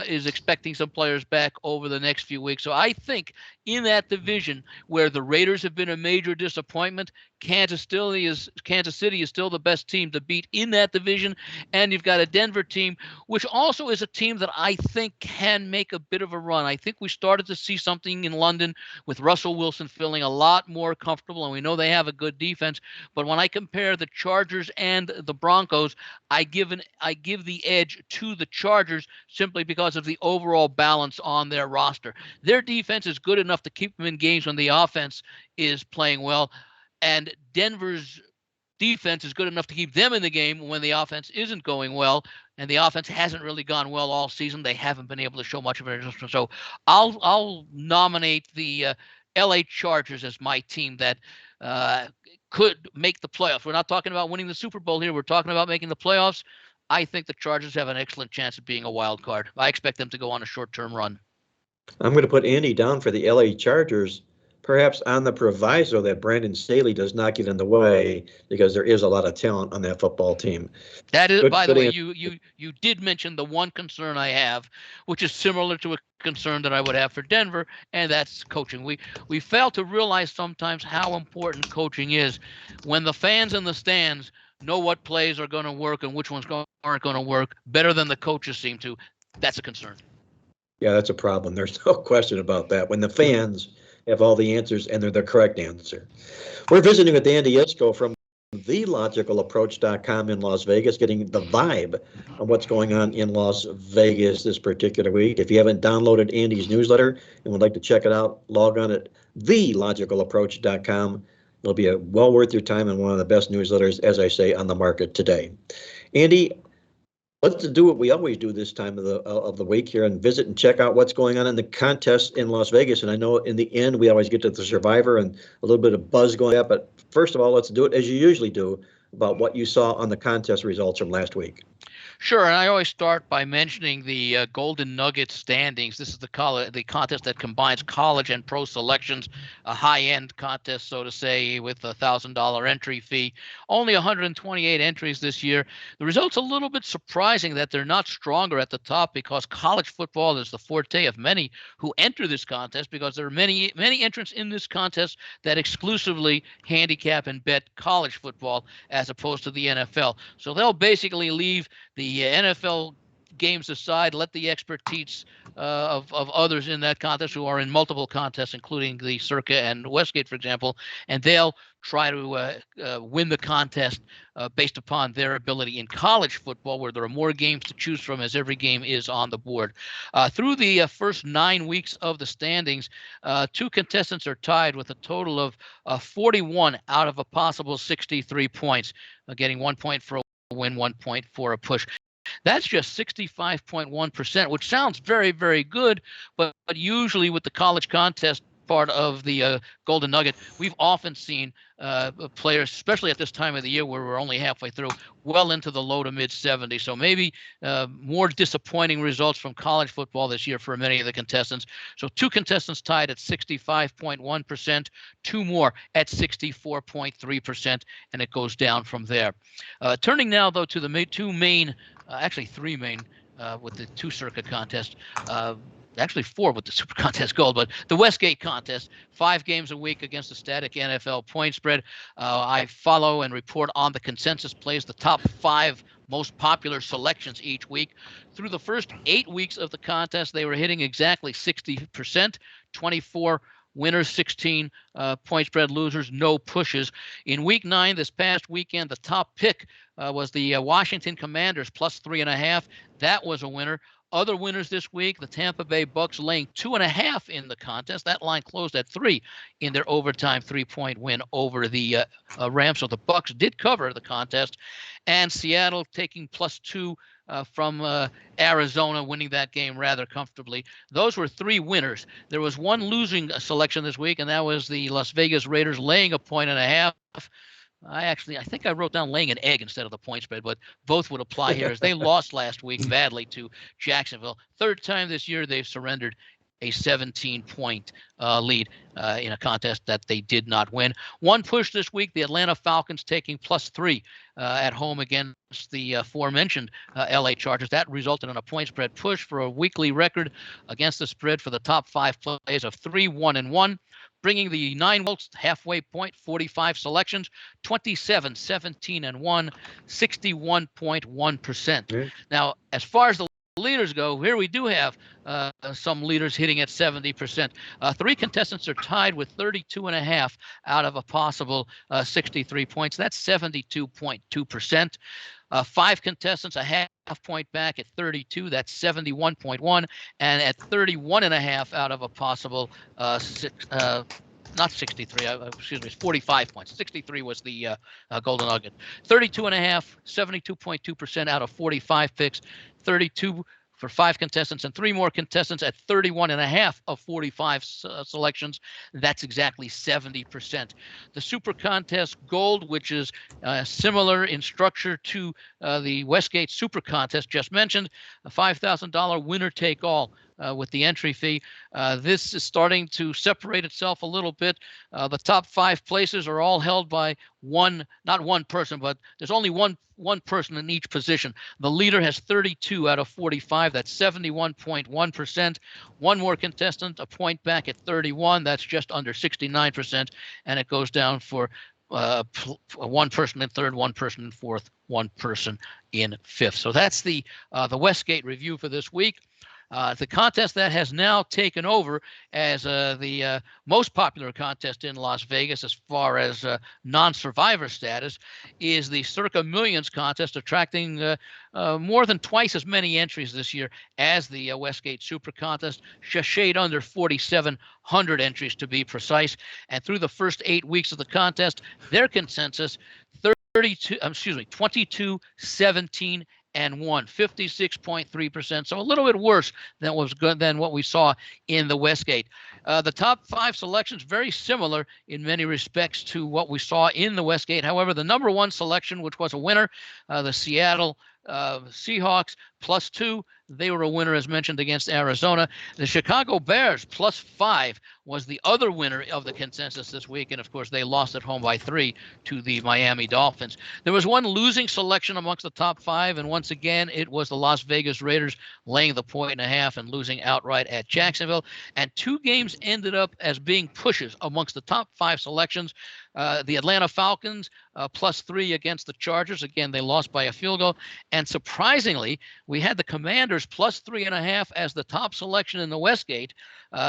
is expecting some players back over the next few weeks. So I think in that division where the Raiders have been a major disappointment, Kansas City is still the best team to beat in that division, and you've got a Denver team, which also is a team that I think can make a bit of a run. I think we started to see something in London with Russell Wilson feeling a lot more comfortable, and we know they have a good defense. But when I compare the Chargers and the Broncos, I give the edge to the Chargers simply because of the overall balance on their roster. Their defense is good enough to keep them in games when the offense is playing well, and Denver's defense is good enough to keep them in the game when the offense isn't going well, and the offense hasn't really gone well all season. They haven't been able to show much of it. So I'll nominate the LA Chargers as my team that could make the playoffs. We're not talking about winning the Super Bowl here. We're talking about making the playoffs. I think the Chargers have an excellent chance of being a wild card. I expect them to go on a short-term run. I'm going to put Andy down for the LA Chargers, perhaps on the proviso that Brandon Staley does not get in the way, because there is a lot of talent on that football team. That is, by the way, you did mention the one concern I have, which is similar to a concern that I would have for Denver, and that's coaching. We fail to realize sometimes how important coaching is when the fans in the stands know what plays are going to work and which ones aren't going to work better than the coaches seem to. That's a concern. Yeah, that's a problem. There's no question about that. When the fans have all the answers and they're the correct answer. We're visiting with Andy Iskoe from thelogicalapproach.com in Las Vegas, getting the vibe of what's going on in Las Vegas this particular week. If you haven't downloaded Andy's newsletter and would like to check it out, log on at thelogicalapproach.com. It'll be well worth your time and one of the best newsletters, as I say, on the market today. Andy, let's do what we always do this time of the week here and visit and check out what's going on in the contest in Las Vegas. And I know in the end we always get to the Survivor and a little bit of buzz going up. But first of all, let's do it as you usually do. about what you saw on the contest results from last week. Sure, and I always start by mentioning the Golden Nugget standings. This is the contest that combines college and pro selections, a high-end contest, so to say, with a $1,000 entry fee. Only 128 entries this year. The result's a little bit surprising that they're not stronger at the top, because college football is the forte of many who enter this contest, because there are many entrants in this contest that exclusively handicap and bet college football as opposed to the NFL. So they'll basically leave the NFL games aside, let the expertise of others in that contest who are in multiple contests, including the Circa and Westgate, for example, and they'll try to win the contest based upon their ability in college football, where there are more games to choose from as every game is on the board. Through the first 9 weeks of the standings, 2 contestants are tied with a total of 41 out of a possible 63 points, getting 1 point for a win, 1 point for a push. That's just 65.1%, which sounds very, very good, but usually with the college contest part of the Golden Nugget, we've often seen players, especially at this time of the year where we're only halfway through, well into the low to mid 70s. So maybe more disappointing results from college football this year for many of the contestants. So 2 contestants tied at 65.1%, 2 more at 64.3%, and it goes down from there. Turning now, though, to the 2 main, actually 3 main with the 2 Circuit contest. Actually 4 with the Super Contest Gold, but the Westgate contest, 5 games a week against the static NFL point spread. I follow and report on the consensus plays, the top 5 most popular selections each week. Through the first 8 weeks of the contest, they were hitting exactly 60%, 24 winners, 16 point spread losers, no pushes. In week 9, this past weekend, the top pick was the Washington Commanders, plus 3.5. That was a winner. Other winners this week, the Tampa Bay Bucks laying 2.5 in the contest. That line closed at 3 in their overtime 3-point win over the Rams. So the Bucks did cover the contest. And Seattle taking plus 2 from Arizona, winning that game rather comfortably. Those were 3 winners. There was 1 losing selection this week, and that was the Las Vegas Raiders laying 1.5 points. I think I wrote down laying an egg instead of the point spread, but both would apply here as they lost last week badly to Jacksonville. 3rd time this year they've surrendered a 17-point lead in a contest that they did not win. 1 push this week, the Atlanta Falcons taking plus 3 at home against the aforementioned LA Chargers. That resulted in a point spread push for a weekly record against the spread for the top 5 plays of 3-1-1. Bringing the 9 volts halfway point, 45 selections, 27, 17-1, 61.1%. Now, as far as the leaders go, here we do have some leaders hitting at 70%. 3 contestants are tied with 32.5 out of a possible 63 points. That's 72.2%. 5 contestants a half point back at 32. That's 71.1, and at 31.5 out of a possible not 63, excuse me, 45 points. 63 was the Golden Nugget. 32.5, 72.2% out of 45 picks. 32 for 5 contestants and 3 more contestants at 31.5 of 45 selections. That's exactly 70%. The Super Contest Gold, which is similar in structure to the Westgate Super Contest just mentioned, a $5,000 winner take all. With the entry fee. This is starting to separate itself a little bit. The top 5 places are all held by not one person, but there's only one person in each position. The leader has 32 out of 45. That's 71.1%. 1 more contestant, a point back at 31. That's just under 69%. And it goes down for 1 person in 3rd, 1 person in 4th, 1 person in 5th. So that's the Westgate review for this week. The contest that has now taken over as the most popular contest in Las Vegas as far as non-survivor status is the Circa Millions contest, attracting more than twice as many entries this year as the Westgate Super Contest, just shade under 4,700 entries to be precise. And through the first 8 weeks of the contest, their consensus 22, 17, 56.3%. So a little bit worse than what we saw in the Westgate. The top 5 selections very similar in many respects to what we saw in the Westgate. However, the number 1 selection, which was a winner, the Seattle Seahawks +2. They were a winner, as mentioned, against Arizona. The Chicago Bears +5 was the other winner of the consensus this week. And, of course, they lost at home by 3 to the Miami Dolphins. There was one losing selection amongst the top 5. And once again, it was the Las Vegas Raiders laying the 1.5 and losing outright at Jacksonville. And 2 games ended up as being pushes amongst the top 5 selections. The Atlanta Falcons +3 against the Chargers. Again, they lost by a field goal. And surprisingly, we had the Commanders +3.5 as the top selection in the Westgate.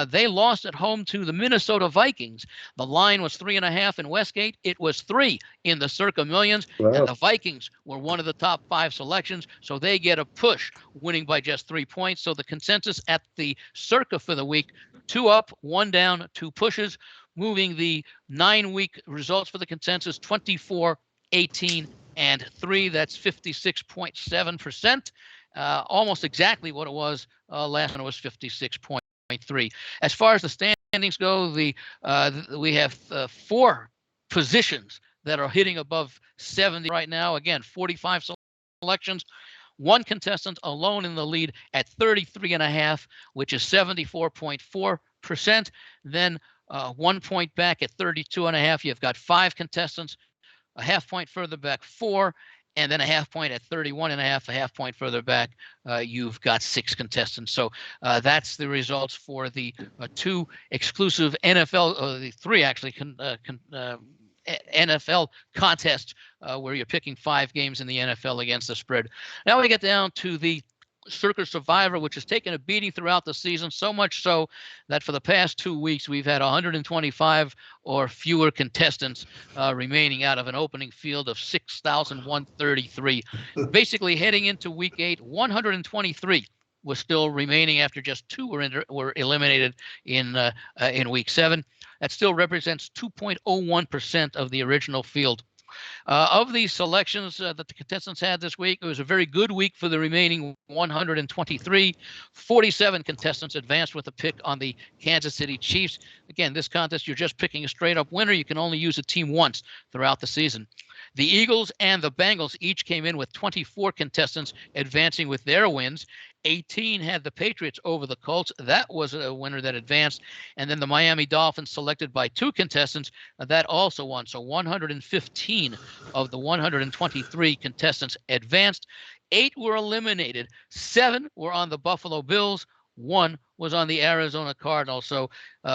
They lost at home to the Minnesota Vikings. The line was 3.5 in Westgate. It was 3 in the Circa Millions. Wow. And the Vikings were one of the top 5 selections. So they get a push, winning by just 3 points. So the consensus at the Circa for the week, 2 up, 1 down, 2 pushes, moving the 9-week results for the consensus 24, 18, and 3. That's 56.7%. Almost exactly what it was last time. It was 56.3. As far as the standings go, we have 4 positions that are hitting above 70 right now. Again, 45 selections. 1 contestant alone in the lead at 33.5, which is 74.4%. Then 1 point back at 32.5. You've got 5 contestants. A half point further back, 4, and then a half point at 31.5. A half point further back, you've got 6 contestants. So that's the results for the 2 exclusive NFL, the 3 actually NFL contests where you're picking 5 games in the NFL against the spread. Now we get down to the Circa Survivor, which has taken a beating throughout the season, so much so that for the past 2 weeks we've had 125 or fewer contestants remaining out of an opening field of 6,133. Basically, heading into week 8, 123 was still remaining after just 2 were eliminated in week 7. That still represents 2.01% of the original field. Of these selections that the contestants had this week, it was a very good week for the remaining 123. 47 contestants advanced with a pick on the Kansas City Chiefs. Again, this contest, you're just picking a straight-up winner. You can only use a team once throughout the season. The Eagles and the Bengals each came in with 24 contestants advancing with their wins. 18 had the Patriots over the Colts. That was a winner that advanced. And then the Miami Dolphins, selected by 2 contestants, that also won. So 115 of the 123 contestants advanced. 8 were eliminated. 7 were on the Buffalo Bills. 1 was on the Arizona Cardinals. So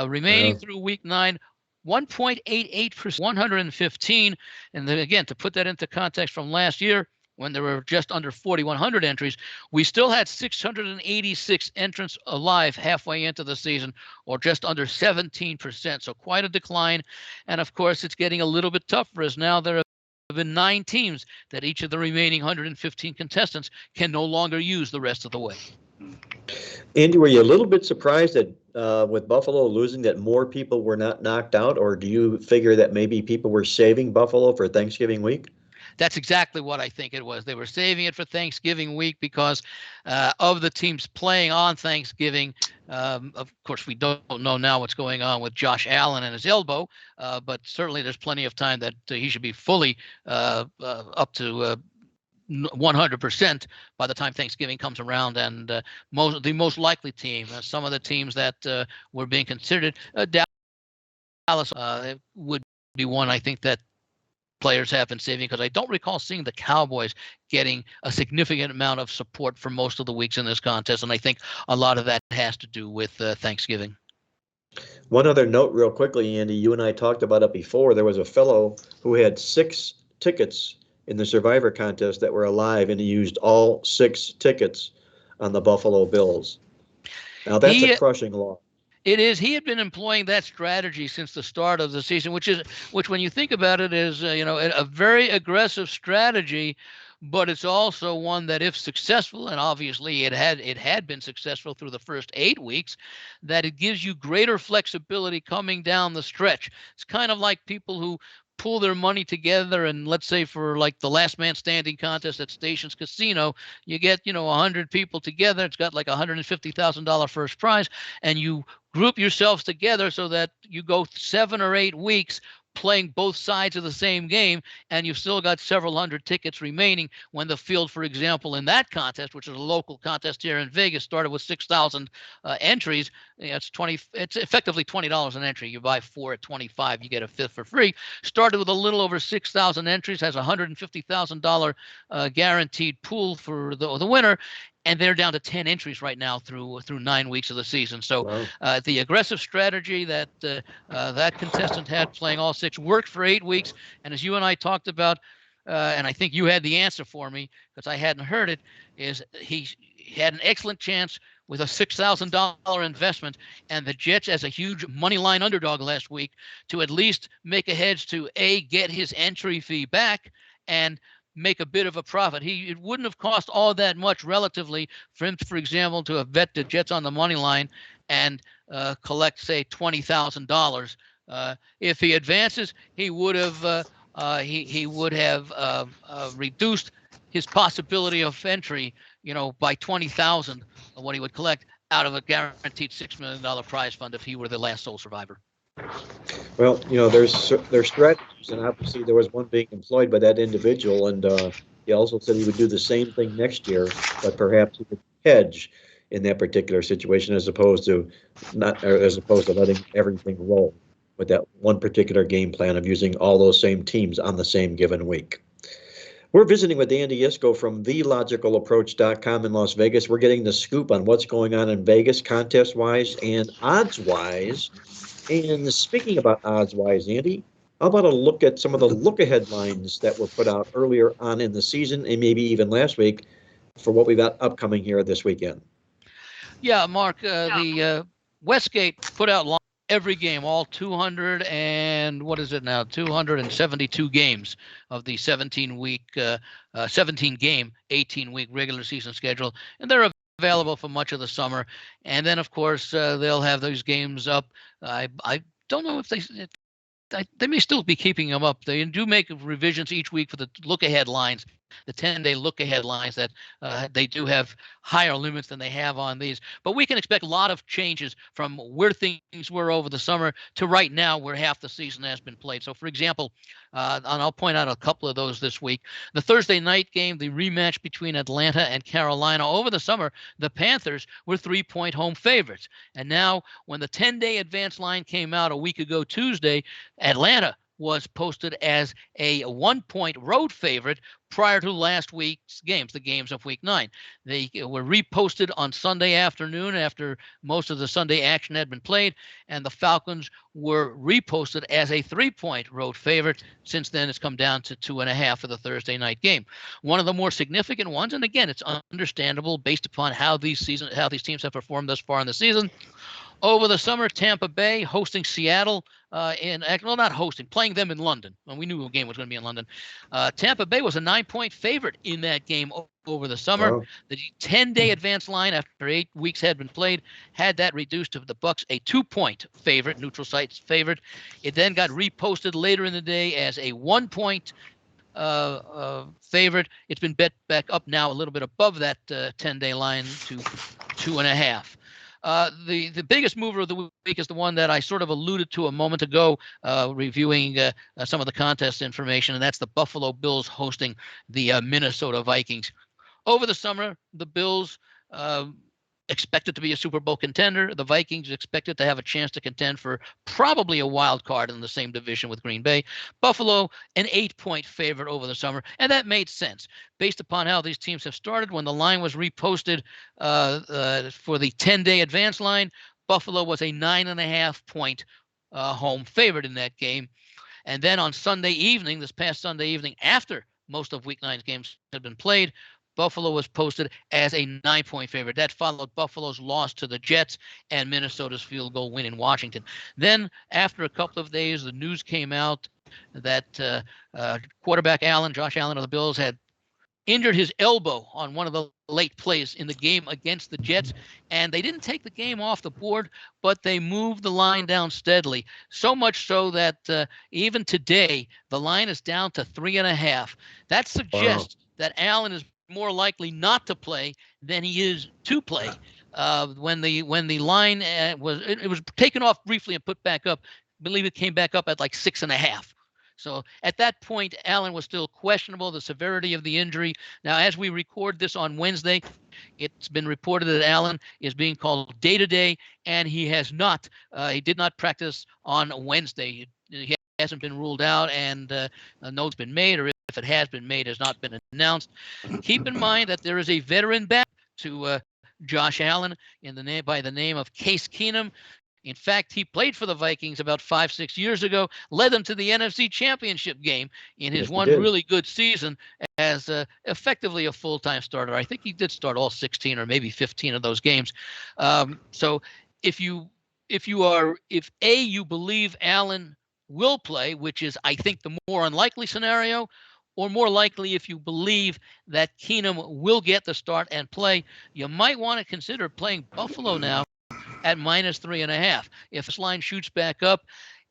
remaining through week 9, 1.88%, 115. And then again, to put that into context from last year, when there were just under 4,100 entries, we still had 686 entrants alive halfway into the season, or just under 17%. So quite a decline. And of course, it's getting a little bit tougher as now there have been 9 teams that each of the remaining 115 contestants can no longer use the rest of the way. Andy, were you a little bit surprised that with Buffalo losing that more people were not knocked out, or do you figure that maybe people were saving Buffalo for Thanksgiving week? That's exactly what I think it was. They were saving it for Thanksgiving week because of the teams playing on Thanksgiving. Of course, we don't know now what's going on with Josh Allen and his elbow, but certainly there's plenty of time that he should be fully up to 100% by the time Thanksgiving comes around. And the most likely team, some of the teams that were being considered, Dallas would be one I think that players have been saving, because I don't recall seeing the Cowboys getting a significant amount of support for most of the weeks in this contest, and I think a lot of that has to do with Thanksgiving. One other note real quickly, Andy, you and I talked about it before. There was a fellow who had 6 tickets in the Survivor contest that were alive, and he used all 6 tickets on the Buffalo Bills. Now that's a crushing loss. It is. He had been employing that strategy since the start of the season, which when you think about it, is a very aggressive strategy, but it's also one that, if successful, and obviously it had been successful through the first 8 weeks, that it gives you greater flexibility coming down the stretch. It's kind of like people who pool their money together, and let's say for like the last man standing contest at Stations Casino, you get 100 people together. It's got like $150,000 first prize, and you group yourselves together so that you go 7 or 8 weeks playing both sides of the same game, and you've still got several hundred tickets remaining. When the field, for example, in that contest, which is a local contest here in Vegas, started with 6,000 entries, it's effectively $20 an entry. You buy 4 at 25, you get a fifth for free. Started with a little over 6,000 entries, has a $150,000 guaranteed pool for the winner, and they're down to 10 entries right now through 9 weeks of the season. So wow. The aggressive strategy that that contestant had, playing all 6, worked for 8 weeks. And as you and I talked about, and I think you had the answer for me because I hadn't heard it, is he had an excellent chance with a $6,000 investment and the Jets as a huge money line underdog last week to at least make a hedge to get his entry fee back and make a bit of a profit. It wouldn't have cost all that much relatively for him, for example, to have bet the Jets on the money line and collect, say, $20,000. If he advances, he would have reduced his possibility of entry, by $20,000, what he would collect out of a guaranteed $6 million prize fund if he were the last sole survivor. Well, there's strategies, and obviously there was one being employed by that individual, and he also said he would do the same thing next year, but perhaps he could hedge in that particular situation as opposed to letting everything roll with that one particular game plan of using all those same teams on the same given week. We're visiting with Andy Iskoe from TheLogicalApproach.com in Las Vegas. We're getting the scoop on what's going on in Vegas, contest-wise and odds-wise. And speaking about odds-wise, Andy, how about a look at some of the look-ahead lines that were put out earlier on in the season and maybe even last week for what we got upcoming here this weekend? Yeah, Mark, the Westgate put out lines every game, all 200 and what is it now? 272 games of the 17-week, 17-game, 18-week regular season schedule, and they're available for much of the summer. And then, of course, they'll have those games up. I don't know if they may still be keeping them up. They do make revisions each week for the look-ahead lines, the 10-day look-ahead lines that they do have higher limits than they have on these. But we can expect a lot of changes from where things were over the summer to right now where half the season has been played. So, for example, and I'll point out a couple of those this week. The Thursday night game, the rematch between Atlanta and Carolina. Over the summer, the Panthers were 3-point home favorites. And now when the 10-day advance line came out a week ago Tuesday, Atlanta was posted as a 1-point road favorite prior to last week's games, the games of week 9. They were reposted on Sunday afternoon after most of the Sunday action had been played, and the Falcons were reposted as a 3-point road favorite. Since then, it's come down to 2.5 for the Thursday night game. One of the more significant ones, and again, it's understandable based upon how these teams have performed thus far in the season. Over the summer, Tampa Bay hosting Seattle playing them in London. Well, we knew the game was going to be in London. Tampa Bay was a 9-point favorite in that game over the summer. Wow. The 10-day advance line after 8 weeks had been played had that reduced to the Bucs a 2-point favorite, neutral site favorite. It then got reposted later in the day as a 1-point favorite. It's been bet back up now a little bit above that 10-day line to 2.5. The biggest mover of the week is the one that I sort of alluded to a moment ago, reviewing some of the contest information, and that's the Buffalo Bills hosting the Minnesota Vikings. Over the summer, the Bills expected to be a Super Bowl contender. The Vikings expected to have a chance to contend for probably a wild card in the same division with Green Bay. Buffalo, an 8-point favorite over the summer, and that made sense based upon how these teams have started. When the line was reposted for the 10-day advance line, Buffalo was a 9.5-point home favorite in that game. And then on Sunday evening, this past Sunday evening, after most of Week 9's games had been played, Buffalo was posted as a 9-point favorite. That followed Buffalo's loss to the Jets and Minnesota's field goal win in Washington. Then, after a couple of days, the news came out that quarterback Josh Allen of the Bills, had injured his elbow on one of the late plays in the game against the Jets, and they didn't take the game off the board, but they moved the line down steadily. So much so that even today, the line is down to 3.5. That suggests that Allen is more likely not to play than he is to play. When the line was taken off briefly and put back up, I believe it came back up at like 6.5. So at that point, Allen was still questionable, the severity of the injury. Now, as we record this on Wednesday, it's been reported that Allen is being called day-to-day, and he did not practice on Wednesday. He hasn't been ruled out, and a note's been made, or if it has been made, has not been announced. Keep in mind that there is a veteran back to Josh Allen by the name of Case Keenum. In fact, he played for the Vikings about 5-6 years ago, led them to the NFC Championship game in his really good season as effectively a full-time starter. I think he did start all 16 or maybe 15 of those games. So if you believe Allen will play, which is, I think, the more unlikely scenario, or more likely if you believe that Keenum will get the start and play, you might want to consider playing Buffalo now at -3.5. If this line shoots back up,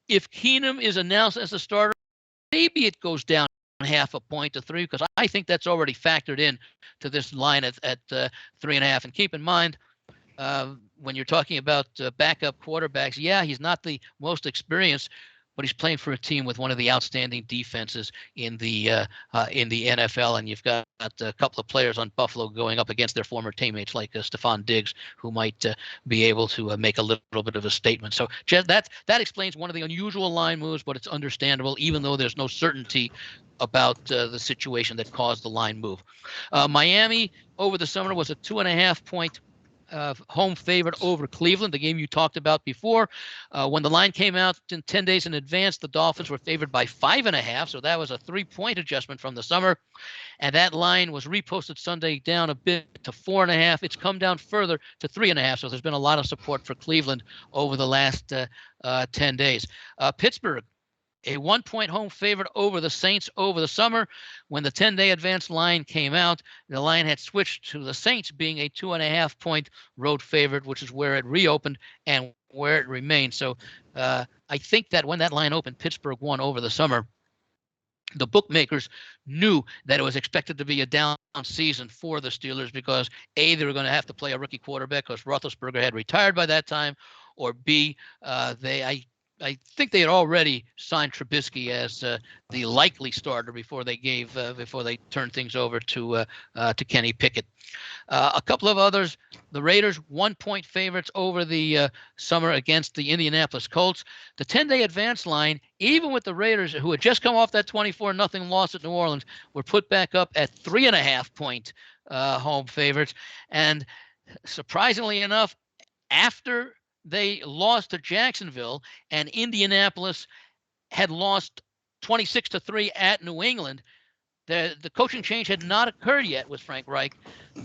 if Keenum is announced as a starter, maybe it goes down 0.5 point to 3, because I think that's already factored in to this line at 3.5. And keep in mind, when you're talking about backup quarterbacks, yeah, he's not the most experienced, but he's playing for a team with one of the outstanding defenses in the NFL, and you've got a couple of players on Buffalo going up against their former teammates like Stephon Diggs, who might be able to make a little bit of a statement. So that explains one of the unusual line moves, but it's understandable, even though there's no certainty about the situation that caused the line move. Miami over the summer was a 2.5 point home favorite over Cleveland, the game you talked about before. When the line came out in 10 days in advance, the Dolphins were favored by 5.5, so that was a 3-point adjustment from the summer. And that line was reposted Sunday down a bit to 4.5. It's come down further to 3.5, so there's been a lot of support for Cleveland over the last 10 days. Pittsburgh, a 1-point home favorite over the Saints over the summer. When the 10-day advance line came out, the line had switched to the Saints being a 2.5-point road favorite, which is where it reopened and where it remained. So I think that when that line opened, Pittsburgh won over the summer. The bookmakers knew that it was expected to be a down season for the Steelers because A, they were going to have to play a rookie quarterback because Roethlisberger had retired by that time, or B, I think they had already signed Trubisky as the likely starter before they turned things over to Kenny Pickett. A couple of others, the Raiders 1-point favorites over the summer against the Indianapolis Colts. The 10-day advance line, even with the Raiders, who had just come off that 24-0 loss at New Orleans, were put back up at 3.5-point home favorites. And surprisingly enough, after they lost to Jacksonville and Indianapolis had lost 26-3 at New England, the coaching change had not occurred yet with Frank Reich.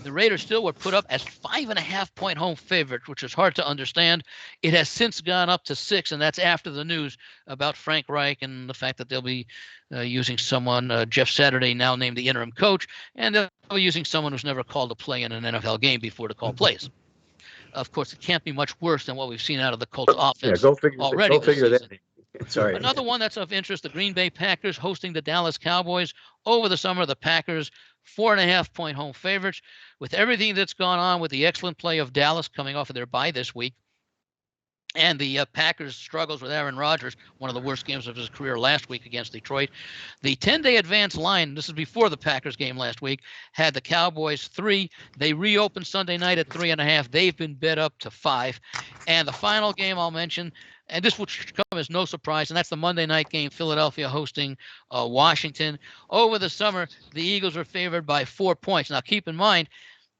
The Raiders still were put up as 5.5-point home favorites, which is hard to understand. It has since gone up to 6, and that's after the news about Frank Reich and the fact that they'll be using someone, Jeff Saturday, now named the interim coach, and they'll be using someone who's never called a play in an NFL game before to call plays. Of course, it can't be much worse than what we've seen out of the Colts offense already. Go figure that. Sorry. Another one that's of interest, the Green Bay Packers hosting the Dallas Cowboys over the summer. The Packers, 4.5-point home favorites. With everything that's gone on with the excellent play of Dallas coming off of their bye this week, and the Packers' struggles with Aaron Rodgers, one of the worst games of his career last week against Detroit. The 10-day advance line, this is before the Packers game last week, had the Cowboys 3. They reopened Sunday night at 3.5. They've been bet up to 5. And the final game I'll mention, and this will come as no surprise, and that's the Monday night game, Philadelphia hosting Washington. Over the summer, the Eagles were favored by 4 points. Now, keep in mind,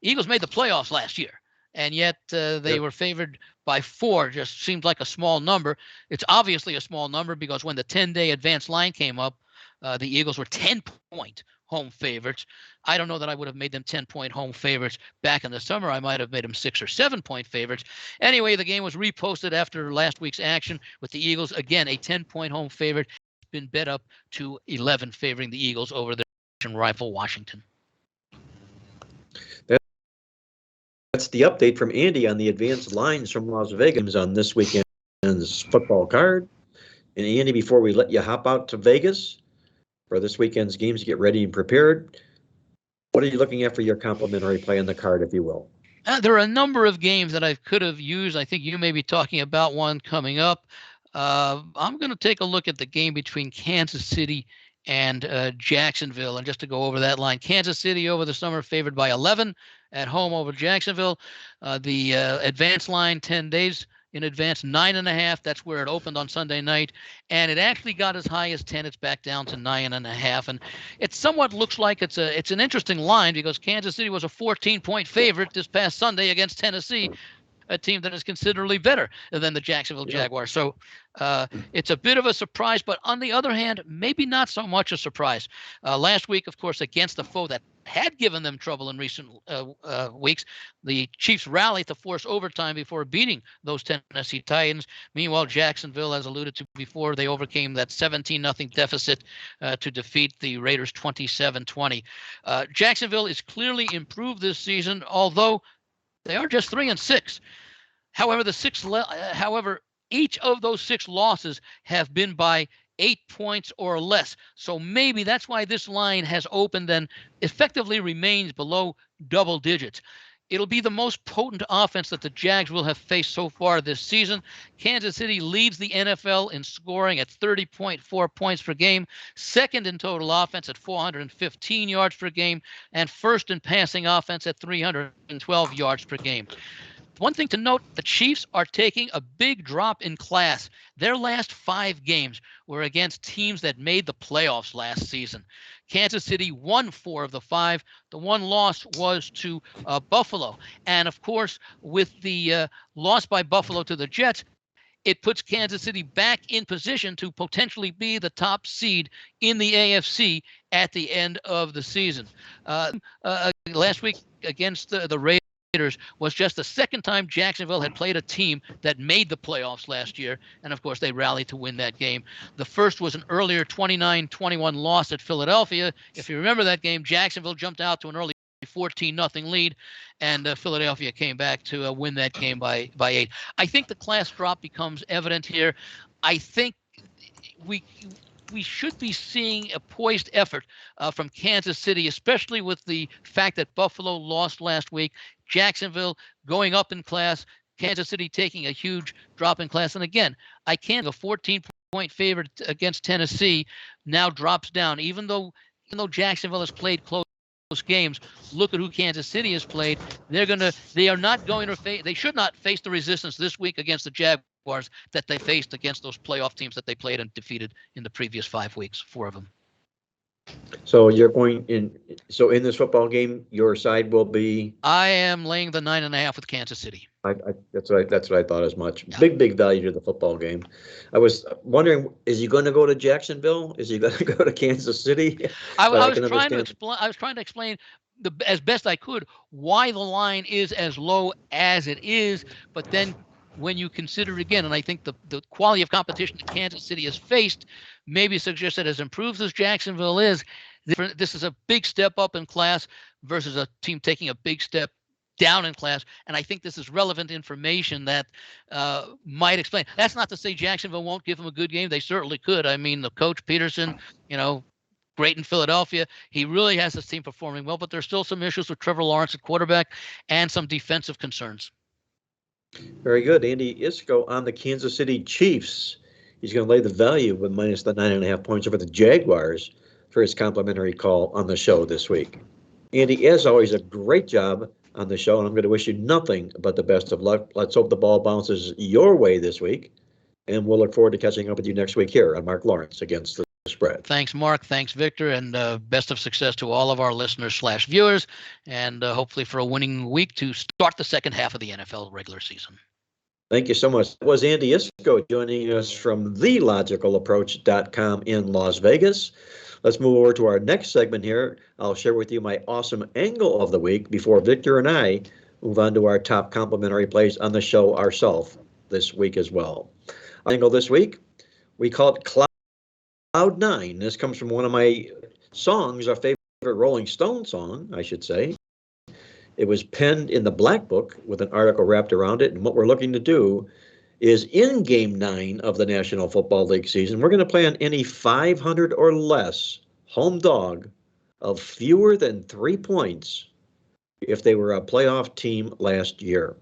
Eagles made the playoffs last year, and yet they were favored by 4. Just seemed like a small number. It's obviously a small number because when the 10-day advance line came up, the Eagles were 10-point home favorites. I don't know that I would have made them 10-point home favorites back in the summer. I might have made them 6 or 7-point favorites. Anyway, the game was reposted after last week's action with the Eagles, again, a 10-point home favorite, been bet up to 11, favoring the Eagles over their rival Washington. That's the update from Andy on the advanced lines from Las Vegas on this weekend's football card. And Andy, before we let you hop out to Vegas for this weekend's games to get ready and prepared, what are you looking at for your complimentary play on the card, if you will? There are a number of games that I could have used. I think you may be talking about one coming up. I'm going to take a look at the game between Kansas City and Jacksonville. And just to go over that line, Kansas City over the summer favored by 11 at home over Jacksonville. The advance line 10 days in advance, 9.5. That's where it opened on Sunday night. And it actually got as high as 10. It's back down to 9.5. And it somewhat looks like it's an interesting line because Kansas City was a 14-point favorite this past Sunday against Tennessee, a team that is considerably better than the Jacksonville Jaguars. So it's a bit of a surprise, but on the other hand, maybe not so much a surprise. Last week, of course, against a foe that had given them trouble in recent weeks, the Chiefs rallied to force overtime before beating those Tennessee Titans. Meanwhile, Jacksonville, as alluded to before, they overcame that 17-0 deficit to defeat the Raiders 27-20. Jacksonville is clearly improved this season, although they are just 3-6. However, each of those 6 losses have been by 8 points or less. So maybe that's why this line has opened and effectively remains below double digits. It'll be the most potent offense that the Jags will have faced so far this season. Kansas City leads the NFL in scoring at 30.4 points per game, second in total offense at 415 yards per game, and first in passing offense at 312 yards per game. One thing to note, the Chiefs are taking a big drop in class. Their last 5 games were against teams that made the playoffs last season. Kansas City won 4 of the 5. The one loss was to Buffalo. And, of course, with the loss by Buffalo to the Jets, it puts Kansas City back in position to potentially be the top seed in the AFC at the end of the season. Last week against the Raiders was just the second time Jacksonville had played a team that made the playoffs last year, and of course they rallied to win that game. The first was an earlier 29-21 loss at Philadelphia. If you remember that game, Jacksonville jumped out to an early 14-0 lead, and Philadelphia came back to win that game by 8. I think the class drop becomes evident here. I think we should be seeing a poised effort from Kansas City, especially with the fact that Buffalo lost last week, Jacksonville going up in class, Kansas City taking a huge drop in class. And again, I can't. A 14-point favorite against Tennessee now drops down, even though Jacksonville has played close games. Look at who Kansas City has played. They should not face the resistance this week against the Jaguars that they faced against those playoff teams that they played and defeated in the previous 5 weeks, 4 of them. So you're going in. So in this football game, your side will be. I am laying the 9.5 with Kansas City. That's what I thought as much. Yeah. Big value to the football game. I was wondering, is he going to go to Jacksonville? Is he going to go to Kansas City? I was trying to explain as best I could why the line is as low as it is, but then when you consider it again, and I think the quality of competition that Kansas City has faced maybe suggests that as improved as Jacksonville is, this is a big step up in class versus a team taking a big step down in class. And I think this is relevant information that might explain. That's not to say Jacksonville won't give them a good game. They certainly could. I mean, the coach Peterson, great in Philadelphia. He really has this team performing well, but there's still some issues with Trevor Lawrence at quarterback and some defensive concerns. Very good. Andy Iskoe on the Kansas City Chiefs. He's going to lay the value with minus the 9.5 points over the Jaguars for his complimentary call on the show this week. Andy, as always, a great job on the show, and I'm going to wish you nothing but the best of luck. Let's hope the ball bounces your way this week, and we'll look forward to catching up with you next week here on Mark Lawrence Against the Spread. Thanks, Mark. Thanks, Victor, and best of success to all of our listeners/viewers, and hopefully for a winning week to start the second half of the NFL regular season. Thank you so much. That was Andy Iskoe joining us from TheLogicalApproach.com in Las Vegas. Let's move over to our next segment here. I'll share with you my awesome angle of the week before Victor and I move on to our top complimentary plays on the show ourselves this week as well. Our angle this week, we call it Cloud 9. This comes from one of my songs, our favorite Rolling Stone song, I should say. It was penned in the Black Book with an article wrapped around it. And what we're looking to do is in Game 9 of the National Football League season, we're going to play on any 500 or less home dog of fewer than 3 points if they were a playoff team last year.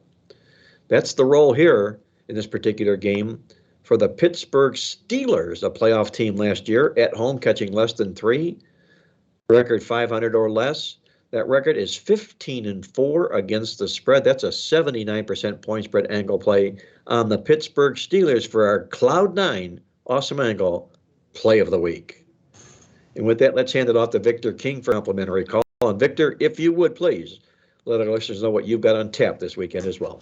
That's the role here in this particular game for the Pittsburgh Steelers, a playoff team last year, at home catching less than 3, record 500 or less. That record is 15-4 against the spread. That's a 79% point spread angle play on the Pittsburgh Steelers for our Cloud 9 Awesome Angle Play of the Week. And with that, let's hand it off to Victor King for a complimentary call. And Victor, if you would please, let our listeners know what you've got on tap this weekend as well.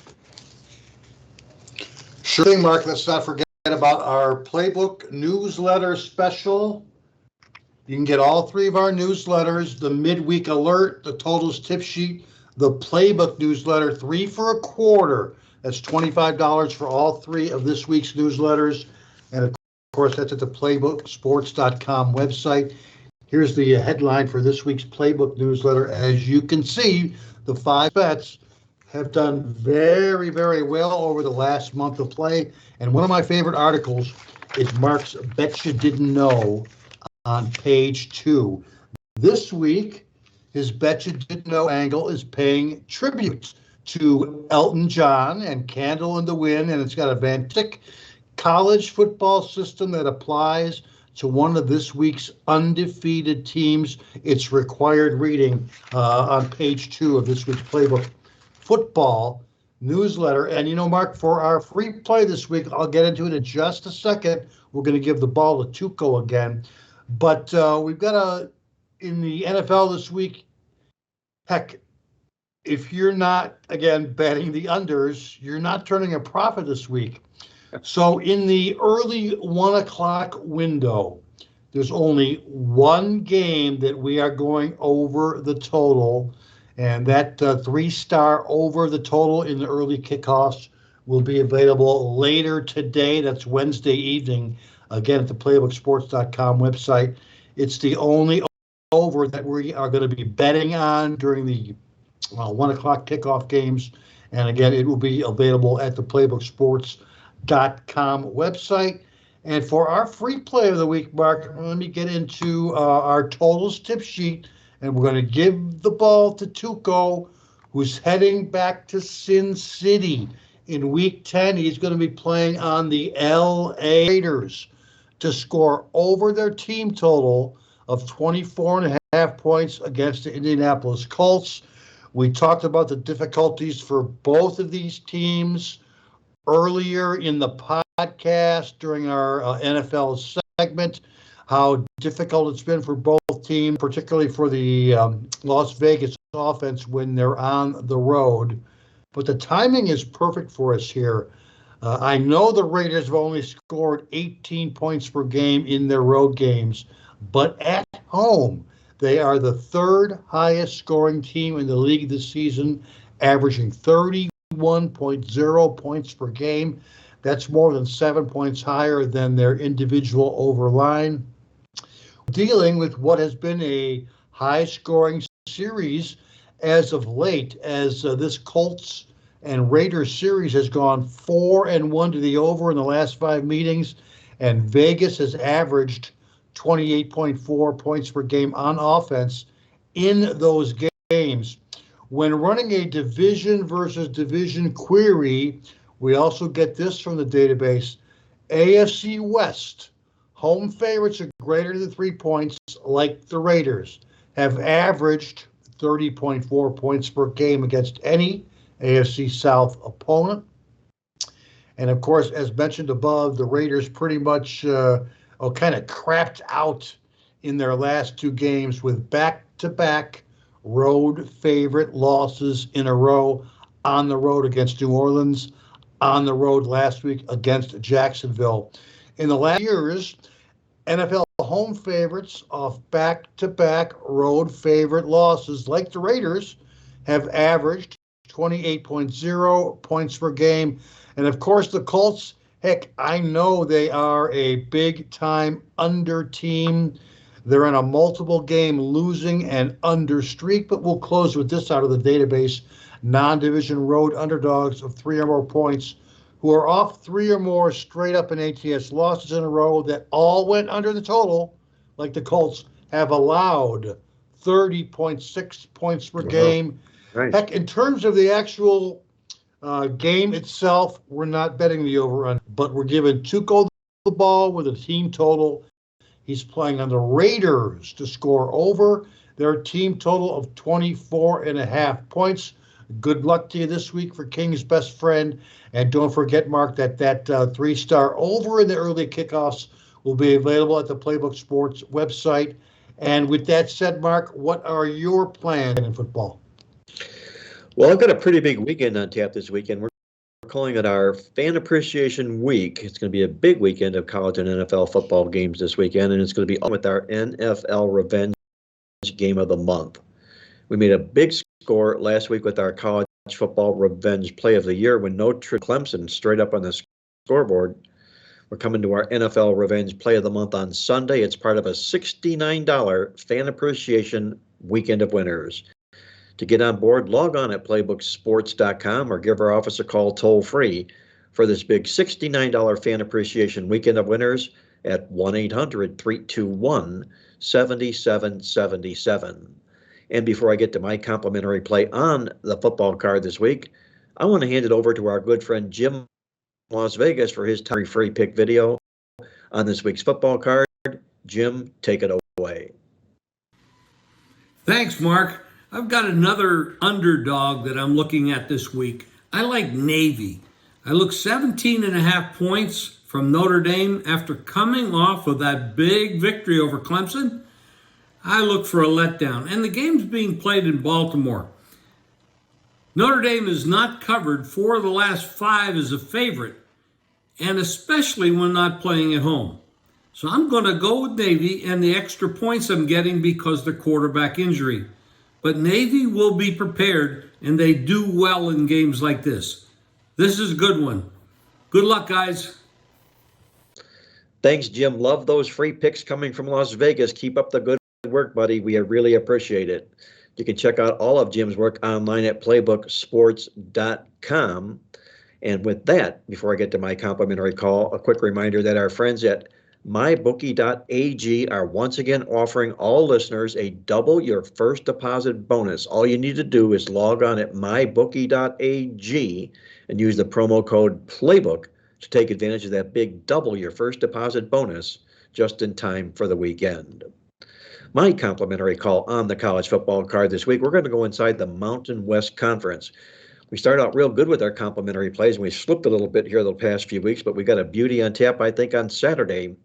Sure thing, Mark. Let's not forget about our Playbook newsletter special. You can get all 3 of our newsletters, the midweek alert, the totals tip sheet, the Playbook newsletter, 3 for a quarter. That's $25 for all 3 of this week's newsletters. And of course, that's at the playbooksports.com website. Here's the headline for this week's Playbook newsletter. As you can see, the 5 bets have done very, very well over the last month of play. And one of my favorite articles is Mark's Bet You Didn't Know on page 2. This week, his Bet You Didn't Know angle is paying tribute to Elton John and Candle in the Wind, and it's got a fantastic college football system that applies to one of this week's undefeated teams. It's required reading on page 2 of this week's Playbook football newsletter. And you know, Mark, for our free play this week, I'll get into it in just a second. We're going to give the ball to Tuco again. But we've got in the NFL this week, heck, if you're not, again, betting the unders, you're not turning a profit this week. So in the early 1 o'clock window, there's only one game that we are going over the total, and that 3-star over the total in the early kickoffs will be available later today. That's Wednesday evening, again, at the playbooksports.com website. It's the only over that we are going to be betting on during the 1 o'clock kickoff games. And again, it will be available at the playbooksports.com website. And for our free play of the week, Mark, let me get into our totals tip sheet. And we're going to give the ball to Tuco, who's heading back to Sin City in Week 10. He's going to be playing on the LA Raiders to score over their team total of 24.5 points against the Indianapolis Colts. We talked about the difficulties for both of these teams earlier in the podcast during our NFL segment, how difficult it's been for both teams, particularly for the Las Vegas offense when they're on the road. But the timing is perfect for us here. I know the Raiders have only scored 18 points per game in their road games, but at home, they are the 3rd highest scoring team in the league this season, averaging 31.0 points per game. That's more than 7 points higher than their individual overline. Dealing with what has been a high-scoring series as of late, as this Colts and Raiders series has gone 4-1 to the over in the last 5 meetings, and Vegas has averaged 28.4 points per game on offense in those games. When running a division versus division query, we also get this from the database. AFC West, home favorites are greater than 3 points, like the Raiders, have averaged 30.4 points per game against any AFC South opponent. And of course, as mentioned above, the Raiders pretty much kind of crapped out in their last 2 games with back-to-back road favorite losses in a row, on the road against New Orleans, on the road last week against Jacksonville. In the last years, NFL home favorites off back-to-back road favorite losses, like the Raiders, have averaged 28.0 points per game. And of course, the Colts, heck, I know they are a big-time under team. They're on a multiple game losing and under streak, but we'll close with this out of the database. Non-division road underdogs of 3 or more points who are off 3 or more straight up in ATS losses in a row that all went under the total, like the Colts, have allowed 30.6 points per game. Nice. Heck, in terms of the actual game itself, we're not betting the over-under, but we're giving Tuco the ball with a team total. He's playing on the Raiders to score over their team total of 24.5 points. Good luck to you this week for King's best friend. And don't forget, Mark, that 3-star over in the early kickoffs will be available at the Playbook Sports website. And with that said, Mark, what are your plans in football? Well, I've got a pretty big weekend on tap this weekend. We're calling it our Fan Appreciation Week. It's going to be a big weekend of college and NFL football games this weekend, and it's going to be on with our NFL Revenge Game of the Month. We made a big score last week with our college football revenge play of the year when Notre Clemson straight up on the scoreboard. We're coming to our NFL Revenge Play of the Month on Sunday. It's part of a $69 Fan Appreciation Weekend of Winners. To get on board, log on at playbooksports.com or give our office a call toll-free for this big $69 Fan Appreciation Weekend of Winners at 1-800-321-7777. And before I get to my complimentary play on the football card this week, I want to hand it over to our good friend Jim Las Vegas for his free pick video on this week's football card. Jim, take it away. Thanks, Mark. I've got another underdog that I'm looking at this week. I like Navy. I look 17.5 points from Notre Dame after coming off of that big victory over Clemson. I look for a letdown, and the game's being played in Baltimore. Notre Dame is not covered 4 of the last 5 as a favorite, and especially when not playing at home. So I'm going to go with Navy and the extra points I'm getting because of the quarterback injury. But Navy will be prepared, and they do well in games like this. This is a good one. Good luck, guys. Thanks, Jim. Love those free picks coming from Las Vegas. Keep up the good work, buddy. We really appreciate it. You can check out all of Jim's work online at playbooksports.com. And with that, before I get to my complimentary call, a quick reminder that our friends at mybookie.ag are once again offering all listeners a double your first deposit bonus. All you need to do is log on at mybookie.ag and use the promo code Playbook to take advantage of that big double your first deposit bonus just in time for the weekend. My complimentary call on the college football card this week, we're going to go inside the Mountain West Conference. We started out real good with our complimentary plays, and we slipped a little bit here the past few weeks, but we got a beauty on tap, I think, on Saturday.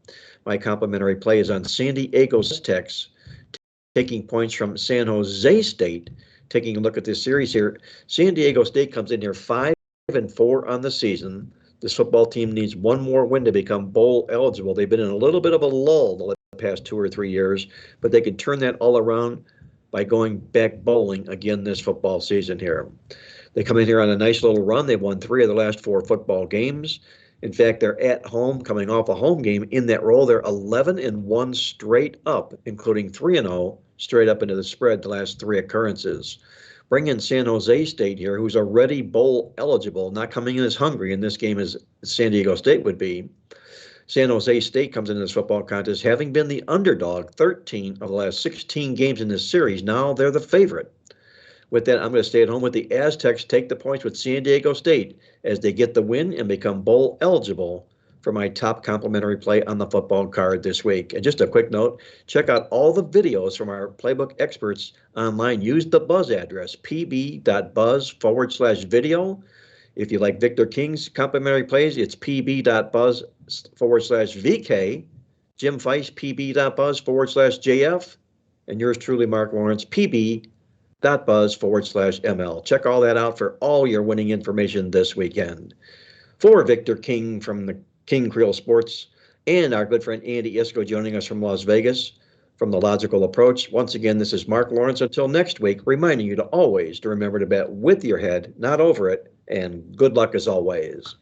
My complimentary play is on San Diego Aztecs, taking points from San Jose State. Taking a look at this series here, San Diego State comes in here 5-4 on the season. This football team needs one more win to become bowl eligible. They've been in a little bit of a lull the past 2 or 3 years, but they can turn that all around by going back bowling again this football season here. They come in here on a nice little run. They've won 3 of the last 4 football games. In fact, they're at home, coming off a home game in that role. They're 11-1 straight up, including 3-0 straight up into the spread the last 3 occurrences. Bring in San Jose State here, who's already bowl eligible, not coming in as hungry in this game as San Diego State would be. San Jose State comes into this football contest having been the underdog 13 of the last 16 games in this series. Now they're the favorite. With that, I'm going to stay at home with the Aztecs, take the points with San Diego State as they get the win and become bowl eligible for my top complimentary play on the football card this week. And just a quick note, check out all the videos from our Playbook experts online. Use the Buzz address, pb.buzz/video. If you like Victor King's complimentary plays, it's pb.buzz/VK. Jim Feist, pb.buzz/JF. And yours truly, Mark Lawrence, pb.buzz/ML. Check all that out for all your winning information this weekend. For Victor King from the King Creole Sports and our good friend Andy Iskoe joining us from Las Vegas from The Logical Approach. Once again, this is Mark Lawrence. Until next week, reminding you to always remember to bet with your head, not over it, and good luck as always.